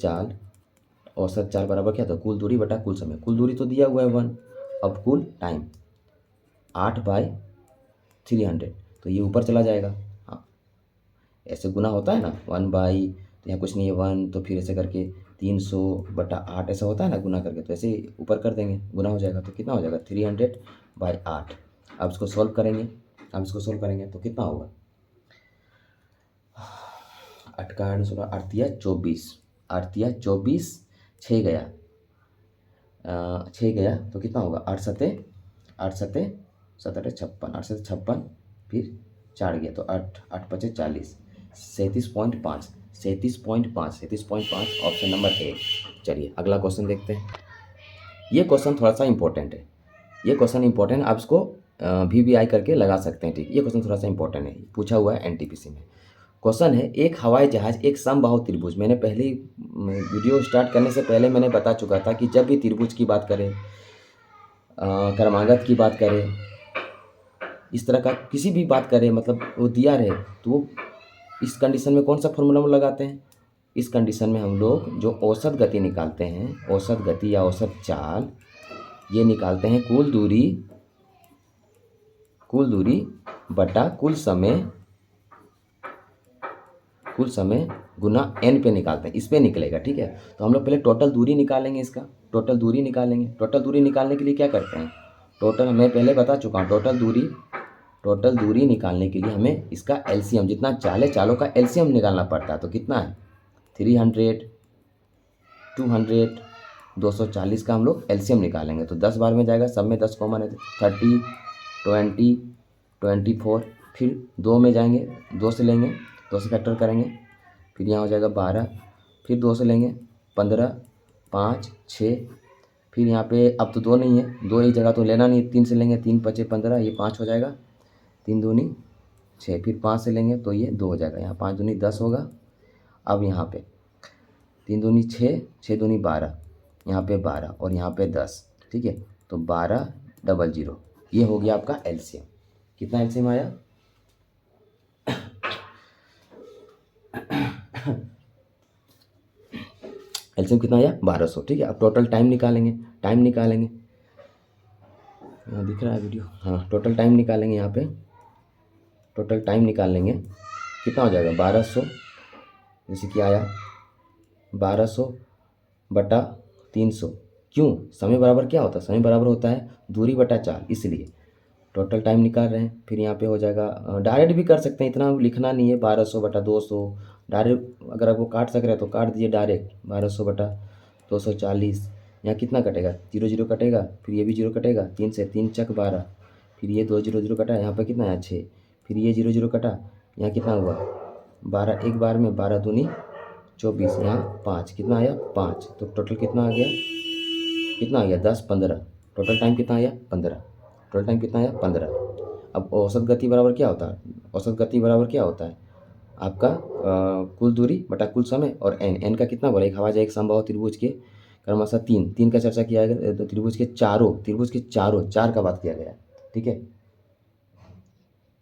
A: चाल बराबर क्या था, कुल दूरी बटा कुल समय। कुल दूरी तो दिया हुआ है 1, अब कुल टाइम 8/300, तो ये ऊपर चला जाएगा। हाँ, ऐसे गुना होता है ना, 1/, तो यहाँ कुछ नहीं है 1, तो फिर ऐसे करके 300/8 ऐसा होता है ना गुना करके, तो ऐसे ही ऊपर कर देंगे, गुना हो जाएगा। तो कितना हो जाएगा 300/8। अब इसको सॉल्व करेंगे तो कितना होगा, 8 का 8 16, 8 × 6 गया, 6 गया तो कितना होगा, 8 सते 56, 8 सते 56, फिर 4 गया तो 8 8 पचे 40, 37.5, 37.5 ऑप्शन नंबर ए। चलिए अगला क्वेश्चन देखते हैं। ये क्वेश्चन थोड़ा सा इंपॉर्टेंट है, आप इसको VBI करके लगा सकते हैं, ठीक। ये क्वेश्चन थोड़ा सा इंपॉर्टेंट है, पूछा हुआ है NTPC में। क्वेश्चन है, एक हवाई जहाज एक समबाहु त्रिभुज, मैंने पहले वीडियो स्टार्ट करने से पहले मैंने बता चुका था कि जब भी त्रिभुज की बात करें, क्रमागत की बात करें, इस तरह का किसी भी बात करें, मतलब वो दिया रहे, तो वो इस कंडीशन में कौन सा फॉर्मूला हम लगाते हैं, इस कंडीशन में हम लोग जो औसत गति निकालते हैं, औसत गति या औसत चाल, ये निकालते हैं कुल दूरी बटा कुल समय गुना n पे निकालते हैं, इस पे निकलेगा, ठीक है। तो हम लोग पहले टोटल दूरी निकालेंगे, टोटल दूरी निकालने के लिए क्या करते हैं, मैं पहले बता चुका हूँ, टोटल दूरी निकालने के लिए हमें इसका LCM, जितना चाल है चालों का LCM निकालना पड़ता है। तो कितना है 300, 200, 240 का हम लोग LCM निकालेंगे, तो 10 बार में जाएगा, सब में 10 कॉमन है, 30, 20, 24, फिर 2 में जाएंगे, 2 से लेंगे, 2 से फैक्टर करेंगे, फिर यहाँ हो जाएगा 12, फिर 2 से लेंगे 15, 5, 6, फिर यहाँ पे अब तो 2 नहीं है, 2 एक जगह तो लेना नहीं, 3 से लेंगे, 3 पचे 15, ये 5 हो जाएगा, 3 दूनी 6, फिर 5 से लेंगे तो ये 2 हो जाएगा, यहाँ 5 दूनी 10 होगा। अब यहाँ पे 3 दूनी 6, 6 दूनी 12, यहाँ पे 12 और यहाँ पे 10, ठीक है। तो 1200, ये हो गया आपका LCM। कितना LCM आया LCM कितना आया 1200, ठीक है। अब टोटल टाइम निकालेंगे, यहाँ दिख रहा है वीडियो, हाँ टोटल टाइम निकालेंगे, यहाँ पे टोटल टाइम निकाल लेंगे, कितना हो जाएगा 1200, जैसे कि आया 1200/300। क्यों, समय बराबर क्या होता है, समय बराबर होता है दूरी बटा चाल, इसलिए टोटल टाइम निकाल रहे हैं। फिर यहाँ पे हो जाएगा, डायरेक्ट भी कर सकते हैं, इतना लिखना नहीं है, 1200/200, डायरेक्ट अगर आपको काट सक रहे हैं तो काट दीजिए डायरेक्ट, 1200/240। यहाँ कितना कटेगा, 0 0 कटेगा, फिर ये भी 0 कटेगा, 3 से 3 चक 12, फिर ये 2 0 0 कटा, यहाँ पर कितना आया 6, फिर ये 0 0 कटा, यहाँ कितना हुआ 12, एक बार में 12 दूनी 24, यहाँ 5, कितना आया 5, तो टोटल कितना आ गया 10 15, टोटल टाइम कितना आया 15, अब औसत गति बराबर क्या होता है, आपका कुल दूरी बटा कुल समय, और n का कितना बोला, एक हवाई जहाज एक समबाहु त्रिभुज के क्रमशः 3 का चर्चा किया गया, तो त्रिभुज के चारों 4 का बात किया गया, ठीक है,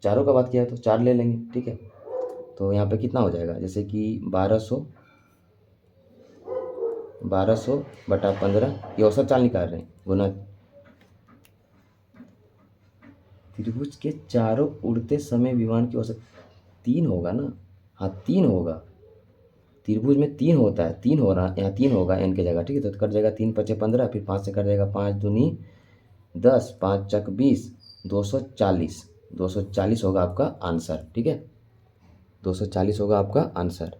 A: चारों का बात किया है तो 4 ले लेंगे, ठीक है। तो यहाँ पे कितना हो जाएगा, जैसे कि 1200/15, ये औसत चाल निकाल रहे हैं, गुना त्रिभुज के चारों उड़ते समय विमान की औसत 3 होगा ना, हाँ 3 होगा, त्रिभुज में 3 होता है, 3 हो रहा, यहाँ 3 होगा n की जगह, ठीक है। तो कट जाएगा 3 पचे 15, फिर 5 से कट जाएगा, 5 दूनी 10, 5 चक 20, 240 होगा आपका आंसर, ठीक है, 240 होगा आपका आंसर।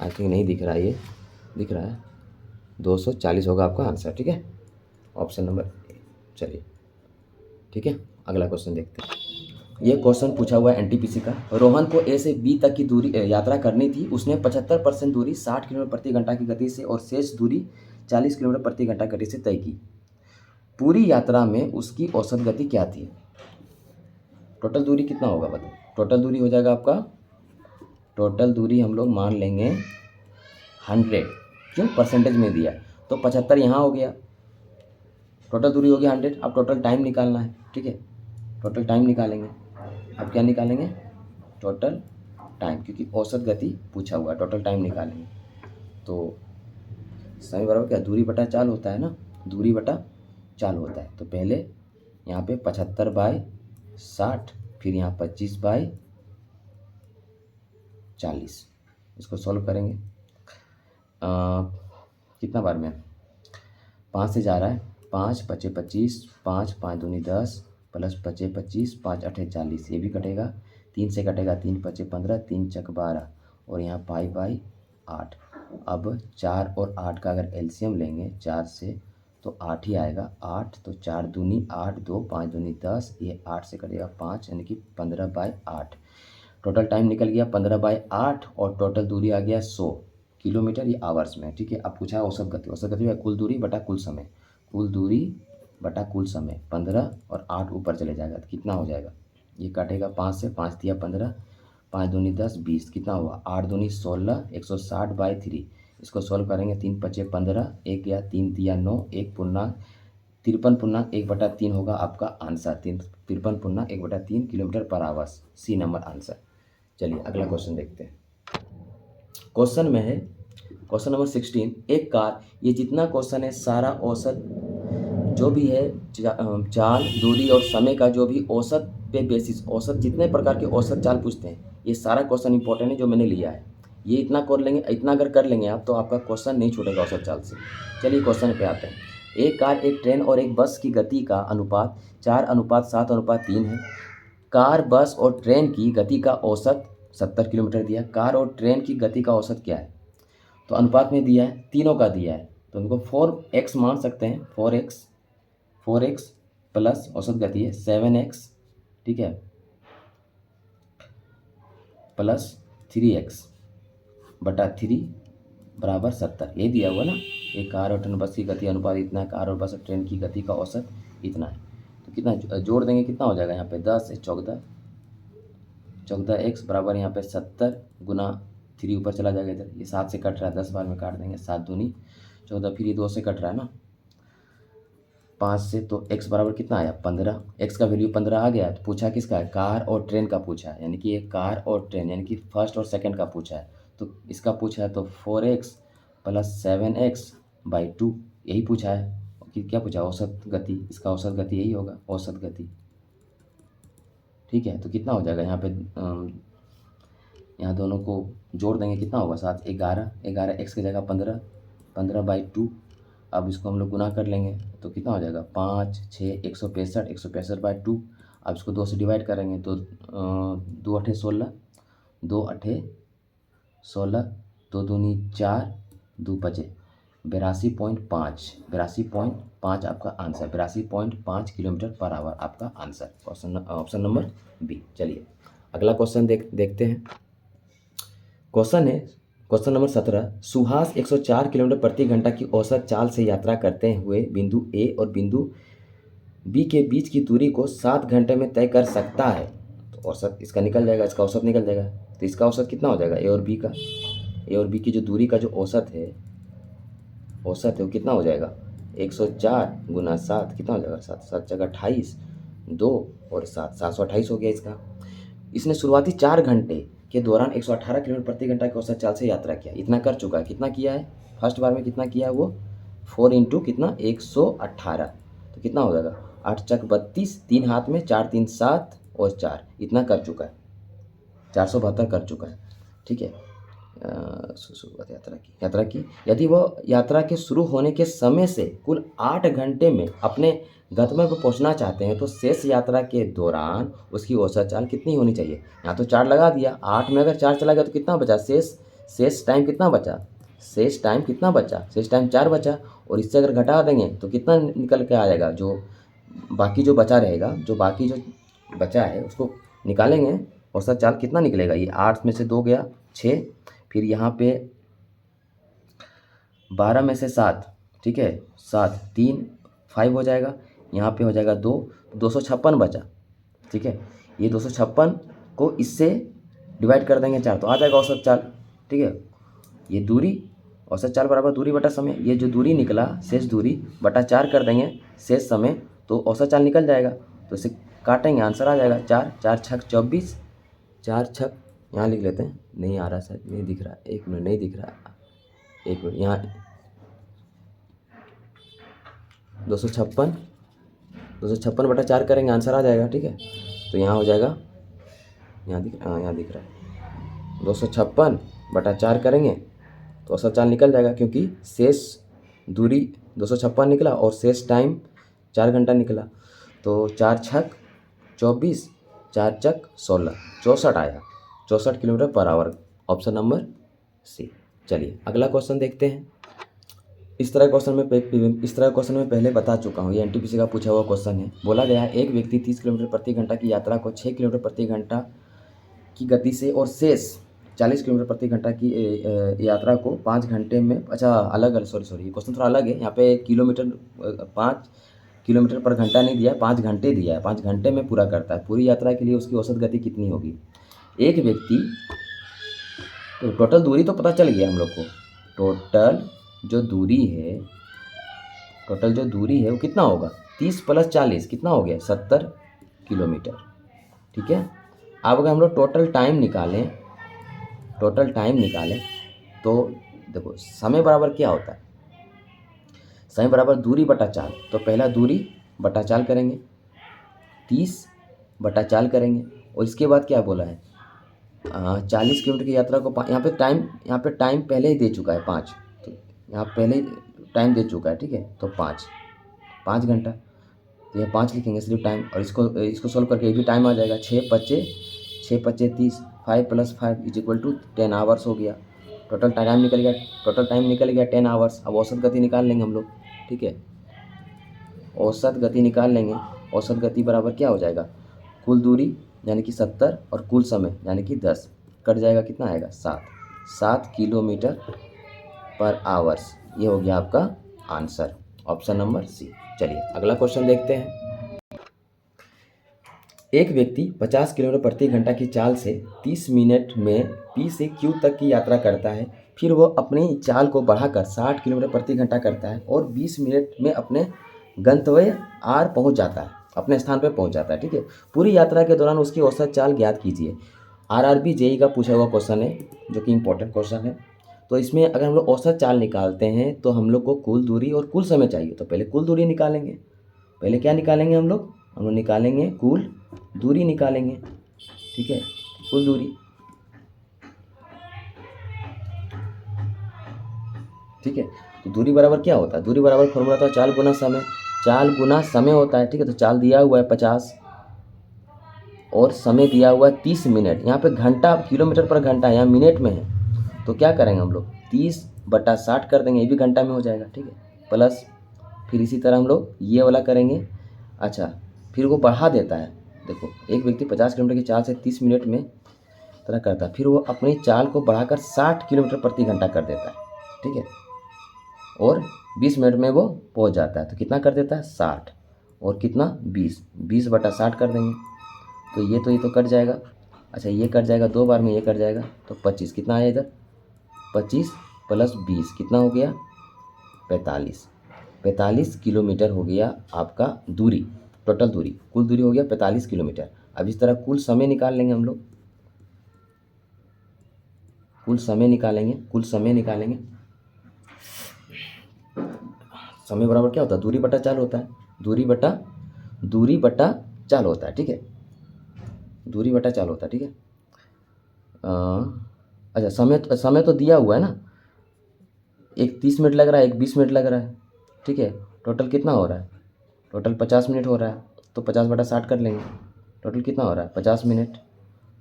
A: आई थिंक नहीं दिख रहा है, ये दिख रहा है, 240 होगा आपका आंसर, ठीक है, ऑप्शन नंबर ए। चलिए ठीक है, अगला क्वेश्चन देखते हैं। ये क्वेश्चन पूछा हुआ है NTPC का। रोहन को A से B तक की दूरी यात्रा करनी थी। उसने 75% दूरी 60 किलोमीटर प्रति घंटा की गति से और शेष दूरी 40 किलोमीटर प्रति घंटा गति से तय की। पूरी यात्रा में उसकी औसत गति क्या थी। टोटल दूरी कितना होगा बताओ। टोटल दूरी हो जाएगा आपका, टोटल दूरी हम लोग मान लेंगे 100, क्यों परसेंटेज में दिया तो 75 यहाँ हो गया, टोटल दूरी हो गया 100। अब टोटल टाइम निकालना है, ठीक है, टोटल टाइम निकालेंगे। अब क्या निकालेंगे, टोटल टाइम, क्योंकि औसत गति पूछा हुआ है, टोटल टाइम निकालेंगे। तो समय बराबर क्या, दूरी बटा चाल होता है ना, दूरी बटा चाल होता है। तो पहले यहाँ पे 75/60, फिर यहाँ 25/40, इसको सॉल्व करेंगे। कितना बार में 5 से जा रहा है, 5 पचे 25, 5 5 दूनी 10, प्लस पचे 25, 5 अठे 40, ये भी कटेगा। 3 से कटेगा, 3 पचे 15, 3 चक 12, और यहाँ पाई/8। अब 4 और 8 का अगर एलसीएम लेंगे 4 से तो 8 ही आएगा। 8 तो 4 दूनी 8, 2 5 दूनी 10, ये 8 से कटेगा 5, यानी कि 15/8। टोटल टाइम निकल गया 15/8, और टोटल दूरी आ गया 100 किलोमीटर, ये आवर्स में। ठीक है, अब पूछा है औसत गति। औसत गति है कुल दूरी बटा कुल समय, कुल दूरी बटा कुल समय। 15 और 8 ऊपर चले जाएगा तो कितना हो जाएगा, ये काटेगा 5 से, 5 दिया 15, 5 दूनी 10, 20, कितना हुआ 8 दूनी 16, 160/3। इसको सॉल्व करेंगे, 3 पचे 15, 1 गया 3 दिया 9, 1 पूर्णांक 53/1/3 होगा आपका answer. 53/1/3 kilometre per hours, C number answer. चलिए अगला क्वेश्चन देखते हैं। क्वेश्चन में है क्वेश्चन नंबर 16, एक कार, ये जितना क्वेश्चन है सारा औसत जो भी है चाल, दूरी और समय का जो भी औसत पे बेसिस, औसत जितने प्रकार के औसत चाल पूछते हैं, ये सारा क्वेश्चन इंपॉर्टेंट है जो मैंने लिया है। ये इतना कर लेंगे, इतना अगर कर लेंगे आप तो आपका क्वेश्चन नहीं छूटेगा औसत चाल से। चलिए क्वेश्चन पे आते हैं। एक कार, एक ट्रेन और एक बस की गति का अनुपात 4:7:3 है। कार, बस और ट्रेन की गति का औसत 70 किलोमीटर दिया। कार और ट्रेन की गति का औसत क्या है, तो अनुपात में दिया है, तीनों का दिया है, तो उनको 4x मान सकते हैं। 4x प्लस औसत गति है 7x, ठीक है, प्लस 3x बटा 3 बराबर 70, यही दिया हुआ ना। एक कार और ट्रेन बस की गति अनुपात इतना है, कार और बस और ट्रेन की गति का औसत इतना है। तो कितना जोड़ देंगे, कितना हो जाएगा यहाँ पे 10 से 14x बराबर यहाँ पे 70 गुना 3 ऊपर चला जाएगा इधर, ये 7 से कट रहा है, 10 बार में काट देंगे, 7 दूनी 14, फिर ये 2 से कट रहा है ना 5 से, तो x बराबर कितना आया 15। x का वैल्यू 15 आ गया। तो पूछा किसका है, कार और ट्रेन का पूछा है, यानी कि ये कार और ट्रेन यानी कि फर्स्ट और सेकंड का पूछा है। तो इसका पूछा है तो 4x प्लस 7x/2, यही पूछा है कि क्या पूछा, औसत गति। इसका औसत गति यही होगा, औसत गति। ठीक है, तो कितना हो जाएगा यहाँ पे, यहाँ दोनों को जोड़ देंगे, कितना होगा 7 11, 11 x की जगह 15, 15/2। अब इसको हम लोग गुना कर लेंगे तो कितना हो जाएगा 5 6 165, 165/2। अब इसको 2 से डिवाइड करेंगे तो 2 अठे 16, 2 अठे 16, 2 दूनी 4, 2 बचे 82.5, 82.5 आपका आंसर, 82.5 किलोमीटर पर आवर आपका आंसर, ऑप्शन नंबर बी। चलिए अगला क्वेश्चन देखते हैं। क्वेश्चन है क्वेश्चन नंबर 17, सुहास 104 किलोमीटर प्रति घंटा की औसत चाल से यात्रा करते हुए बिंदु ए और बिंदु बी के बीच की दूरी को 7 घंटे में तय कर सकता है। तो औसत इसका निकल जाएगा, इसका औसत निकल जाएगा। तो इसका औसत कितना हो जाएगा, ए और बी का, ए और बी की जो दूरी का जो औसत है वो कितना हो जाएगा 104 गुना 7, कितना हो जाएगा 7 7 जगह 28, 2 और 7 728 हो गया इसका। इसने शुरुआती 4 घंटे के दौरान 118 किलोमीटर प्रति घंटा की औसत चाल से यात्रा किया। इतना कर चुका है, कितना किया है फर्स्ट बार में, कितना किया है वो 4 इंटू कितना 118, तो कितना हो जाएगा 8 चक 32, 3 हाथ में 4 3 7 और 4, इतना कर चुका है, 472 कर चुका है। ठीक है, शुरुआत यात्रा की यदि वह यात्रा के शुरू होने के समय से कुल 8 घंटे में अपने गंतव्य पर पहुंचना चाहते हैं तो शेष यात्रा के दौरान उसकी औसत चाल कितनी होनी चाहिए। यहाँ तो 4 लगा दिया, 8 में अगर 4 चला गया तो कितना बचा, शेष टाइम कितना बचा, शेष टाइम 4 बचा, और इससे अगर घटा देंगे तो कितना निकल के आ जाएगा, जो बाकी जो बचा रहेगा, जो बाकी जो बचा है उसको निकालेंगे, औसत चाल कितना निकलेगा, ये 8 में से 2 गया 6, फिर यहाँ पे 12 में से 7, ठीक है 7 3 5 हो जाएगा, यहाँ पे हो जाएगा 2, 256 बचा। ठीक है, ये 256 को इससे डिवाइड कर देंगे 4 तो आ जाएगा औसत चाल। ठीक है, ये दूरी औसत चाल बराबर दूरी बटा समय, ये जो दूरी निकला शेष दूरी बटा 4 कर देंगे शेष समय, तो औसत चाल निकल जाएगा। तो इसे काटेंगे, आंसर आ जाएगा 4 4 छक 24, 4 छक यहाँ लिख लेते हैं, नहीं आ रहा शायद, नहीं दिख रहा, एक मिनट नहीं दिख रहा, एक मिनट, यहाँ 256/4 करेंगे, आंसर आ जाएगा। ठीक है, तो यहाँ हो जाएगा, यहाँ दिख रहा है 256/4 करेंगे तो औसत चाल निकल जाएगा, क्योंकि शेष दूरी 256 निकला और शेष टाइम 4 घंटा निकला। तो 4 छक 24, 4 चक 16, 64 आया, 64 kilometre per hour. Option number C. चलिए अगला क्वेश्चन देखते हैं। इस तरह क्वेश्चन में पहले बता चुका हूँ, ये एनटीपीसी का पूछा हुआ क्वेश्चन है। बोला गया है एक व्यक्ति 30 किलोमीटर प्रति घंटा की यात्रा को 6 किलोमीटर प्रति घंटा की गति से और शेष 40 किलोमीटर प्रति घंटा की यात्रा को 5 घंटे में, अच्छा अलग सॉरी ये क्वेश्चन थोड़ा अलग है। यहाँ पे किलोमीटर 5 किलोमीटर पर घंटा नहीं दिया है, 5 घंटे दिया है। 5 घंटे में पूरा करता है। पूरी यात्रा के लिए उसकी औसत गति कितनी होगी? एक व्यक्ति, तो टोटल दूरी तो पता चल गया हम लोग को। टोटल जो दूरी है वो कितना होगा? 30 + 40 कितना हो गया? 70 किलोमीटर। ठीक है, अब अगर हम लोग टोटल टाइम निकालें तो देखो समय बराबर क्या होता है? समय बराबर दूरी बटा चाल। तो पहला दूरी बटा चाल करेंगे, 30/4 करेंगे, और इसके बाद क्या बोला है? 40 किलोमीटर की यात्रा को यहाँ पे टाइम पहले ही दे चुका है 5, तो यहाँ पहले टाइम दे चुका है। ठीक है, तो 5 घंटा, तो ये 5 लिखेंगे सिर्फ टाइम, और इसको सोल्व करके ये भी टाइम आ जाएगा। 6 पच्चे 30, 5 + 5 = 10 आवर्स हो गया। टोटल टाइम निकल गया 10 आवर्स। अब औसत गति निकाल लेंगे हम लोग। ठीक है, औसत गति निकाल लेंगे। औसत गति बराबर क्या हो जाएगा? कुल दूरी यानी कि 70 और कुल समय यानी कि 10, कट जाएगा, कितना आएगा? 7 किलोमीटर पर आवर्स। ये हो गया आपका आंसर, ऑप्शन नंबर सी। चलिए अगला क्वेश्चन देखते हैं। एक व्यक्ति 50 किलोमीटर प्रति घंटा की चाल से 30 मिनट में पी से क्यू तक की यात्रा करता है। फिर वह अपनी चाल को बढ़ाकर 60 किलोमीटर प्रति घंटा करता है और 20 मिनट में अपने गंतव्य आर पहुंच जाता है, अपने स्थान पर पहुंच जाता है। ठीक है, पूरी यात्रा के दौरान उसकी औसत चाल ज्ञात कीजिए। आरआरबी जेई का पूछा हुआ क्वेश्चन है, जो कि इंपॉर्टेंट क्वेश्चन है। तो इसमें अगर हम लोग औसत चाल निकालते हैं तो हम लोग को कुल दूरी और कुल समय चाहिए। तो पहले कुल दूरी निकालेंगे। पहले क्या निकालेंगे हम लोग निकालेंगे कुल दूरी निकालेंगे। ठीक है, कुल दूरी। ठीक है, तो दूरी बराबर क्या होता है? दूरी बराबर फॉर्मूला होता है चाल गुना समय होता है। ठीक है, तो चाल दिया हुआ है 50 और समय दिया हुआ है 30 मिनट। यहाँ पे घंटा किलोमीटर पर घंटा, यहाँ मिनट में है, तो क्या करेंगे हम लोग? 30/60 कर देंगे, ये भी घंटा में हो जाएगा। ठीक है, प्लस फिर इसी तरह हम लोग ये वाला करेंगे। अच्छा, फिर वो बढ़ा देता है। देखो, एक व्यक्ति 50 किलोमीटर की चाल से 30 मिनट में तरह करता है, फिर वो अपनी चाल को बढ़ाकर 60 किलोमीटर प्रति घंटा कर देता है। ठीक है, और 20 मिनट में वो पहुंच जाता है। तो कितना कर देता है? 60 और कितना? 20/60 कर देंगे, तो ये कट जाएगा। अच्छा, ये कट जाएगा, 2 बार में ये कट जाएगा, तो 25 कितना आया इधर? 25 + 20 कितना हो गया? 45 किलोमीटर हो गया आपका दूरी। टोटल दूरी, कुल दूरी हो गया 45 किलोमीटर। अब इस तरह कुल समय निकाल लेंगे हम लोग। कुल समय निकालेंगे। समय बराबर क्या होता है? दूरी बटा चाल होता है। दूरी बटा चाल होता है। ठीक है, दूरी बटा चाल होता है। ठीक है, अच्छा, समय तो दिया हुआ है ना, एक 30 मिनट लग रहा है, एक 20 मिनट लग रहा है। ठीक है, टोटल कितना हो रहा है? टोटल 50 मिनट हो रहा है, तो 50/60 कर लेंगे। टोटल कितना हो रहा है? 50 मिनट,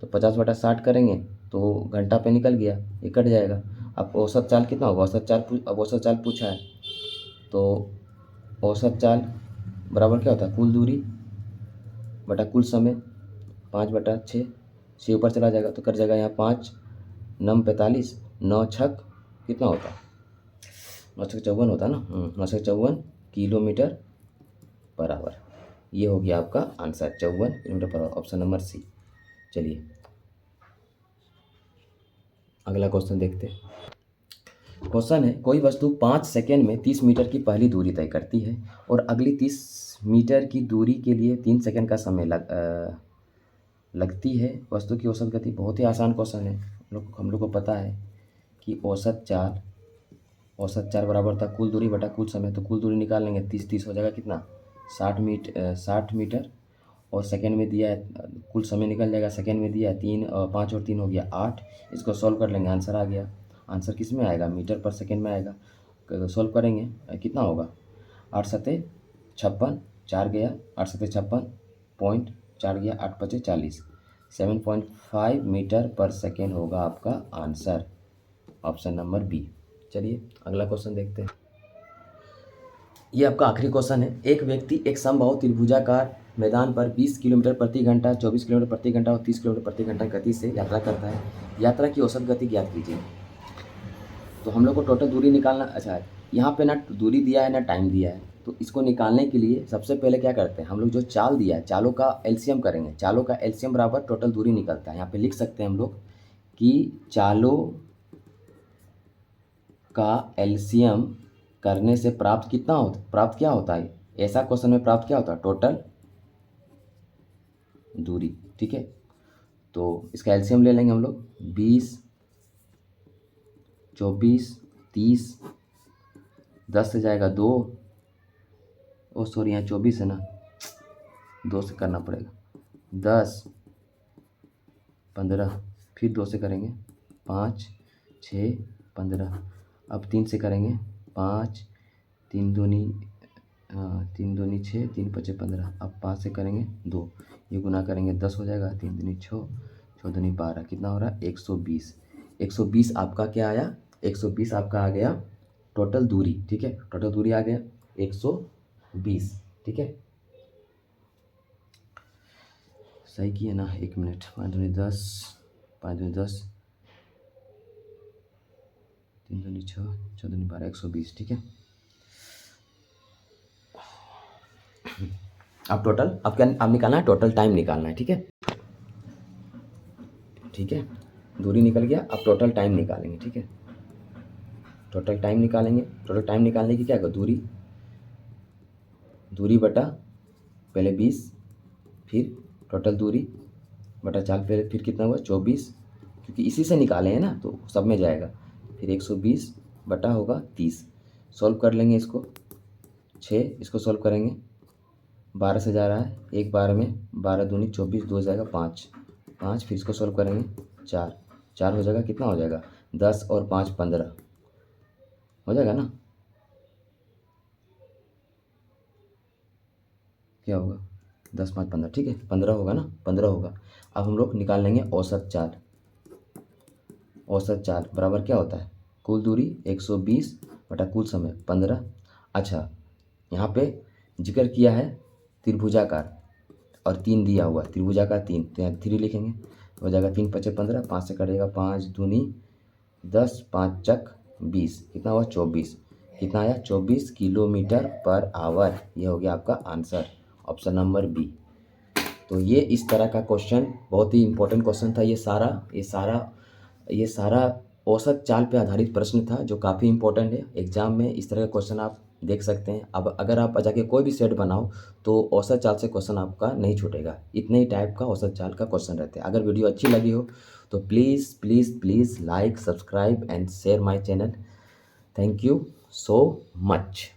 A: तो 50/60 करेंगे तो घंटा पे निकल गया, ये कट जाएगा। अब औसत चाल कितना होगा? औसत चाल पूछा है, तो औसत चाल बराबर क्या होता है? कुल दूरी बटा कुल समय, 5/6, 6 ऊपर चला जाएगा तो कट जाएगा। यहाँ 5 9 45, 9 छक कितना होता है? 9 छक 54 होता है ना। 9 छक 54 किलोमीटर पर आवर। ये हो गया आपका answer, 54 kilometre per hour, option number C. चलिए अगला क्वेश्चन देखते हैं। क्वेश्चन है, कोई वस्तु 5 सेकेंड में 30 मीटर की पहली दूरी तय करती है और अगली 30 मीटर की दूरी के लिए 3 सेकेंड का समय लगती है। वस्तु की औसत गति। बहुत ही आसान क्वेश्चन है। हम लोग को पता है कि औसत चाल औसत चाल बराबर था कुल दूरी बटा कुल समय, तो कुल दूरी निकाल लेंगे, 30 हो जाएगा कितना, 60 मीटर, और सेकेंड में दिया है, कुल समय निकल जाएगा, सेकेंड में दिया है 3 और 5 और 3 हो गया 8। इसको सॉल्व कर लेंगे, आंसर आ गया। आंसर किस में आएगा, मीटर पर सेकेंड में आएगा। सॉल्व करेंगे कितना होगा, 8×7 = 56, 4 गया, 8×7 = 56, 4 गया, 8×5 = 40, 7.5 मीटर पर सेकेंड होगा आपका आंसर, ऑप्शन नंबर बी। चलिए अगला क्वेश्चन देखते हैं। ये आपका आखिरी क्वेश्चन है। एक व्यक्ति एक समबाहु त्रिभुजाकार मैदान पर 20 किलोमीटर प्रति घंटा, 24 किलोमीटर प्रति घंटा और 30 किलोमीटर प्रति घंटा गति से यात्रा करता है। यात्रा की औसत गति ज्ञात कीजिए। तो हम लोग को टोटल दूरी निकालना, अच्छा यहाँ पे ना दूरी दिया है ना टाइम दिया है, तो इसको निकालने के लिए सबसे पहले क्या करते हैं हम लोग, जो चाल दिया है चालों का एलसीएम करेंगे। चालों का एलसीएम बराबर टोटल दूरी निकलता है। यहाँ पे लिख सकते हैं हम लोग कि चालों का एलसीएम करने से प्राप्त कितना होता, प्राप्त क्या होता है, ऐसा क्वेश्चन में प्राप्त क्या होता है, टोटल दूरी। ठीक है, तो इसका एलसीएम ले लेंगे हम लोग, 20, 24, 30, 10 से जाएगा 2, ओ सॉरी यहाँ 24 है ना, 2 से करना पड़ेगा, 10, 15, फिर 2 से करेंगे 5, 6, 15, अब 3 से करेंगे 5, 3 दूनी 6, 3 5 15, अब 5 से करेंगे 2, ये गुना करेंगे 10 हो जाएगा, 3 दूनी 6, 6 दूनी 12, कितना हो रहा है 120। 120 आपका क्या आया, 120 आपका आ गया टोटल दूरी। ठीक है, टोटल दूरी आ गया 120। ठीक है, सही किए ना, 1 मिनट, 5 दूनी 10, 5 दूनी 10, 3 दूनी 6, 6 दूनी 12, 120। ठीक है, अब टोटल, अब क्या अब निकालना है, टोटल टाइम निकालना है। ठीक है, ठीक है, दूरी निकल गया, अब टोटल टाइम निकालेंगे। ठीक है, टोटल टाइम निकालेंगे। टोटल टाइम निकालने की क्या होगा, दूरी बटा पहले 20, फिर टोटल दूरी बटा चाल, पहले फिर कितना हुआ 24, क्योंकि इसी से निकाले हैं ना तो सब में जाएगा, फिर 120 बटा होगा 30। सॉल्व कर लेंगे इसको, 6, इसको सॉल्व करेंगे, 12 से जा रहा है, 1 12 में 12 दूनी 24, 2 जाएगा 5, 5, फिर इसको सॉल्व करेंगे 4, 4 हो जाएगा, कितना हो जाएगा 10 और 5 15 हो जाएगा ना, क्या होगा 10 5 15, ठीक है 15 होगा ना, 15 होगा। अब हम लोग निकाल लेंगे औसत चाल। औसत चाल बराबर क्या होता है, कुल दूरी 120 बटा कुल समय 15। अच्छा, यहाँ पे जिक्र किया है त्रिभुजाकार और 3 दिया हुआ, त्रिभुजाकार 3, तो यहाँ 3 लिखेंगे, हो जाएगा 3 5 15, 5 से कटेगा 5 दूनी 10, 5 चक 20, कितना हुआ 24, कितना आया 24 किलोमीटर पर आवर। ये हो गया आपका आंसर, ऑप्शन नंबर बी। तो ये इस तरह का क्वेश्चन बहुत ही इंपॉर्टेंट क्वेश्चन था। ये सारा औसत चाल पे आधारित प्रश्न था जो काफ़ी इंपॉर्टेंट है। एग्जाम में इस तरह का क्वेश्चन आप देख सकते हैं। अब अगर आप जाके कोई भी सेट बनाओ तो औसत चाल से क्वेश्चन आपका नहीं छूटेगा, इतने ही टाइप का औसत चाल का क्वेश्चन रहते हैं। अगर वीडियो अच्छी लगी हो तो please please please like, subscribe and share my channel. Thank you so much.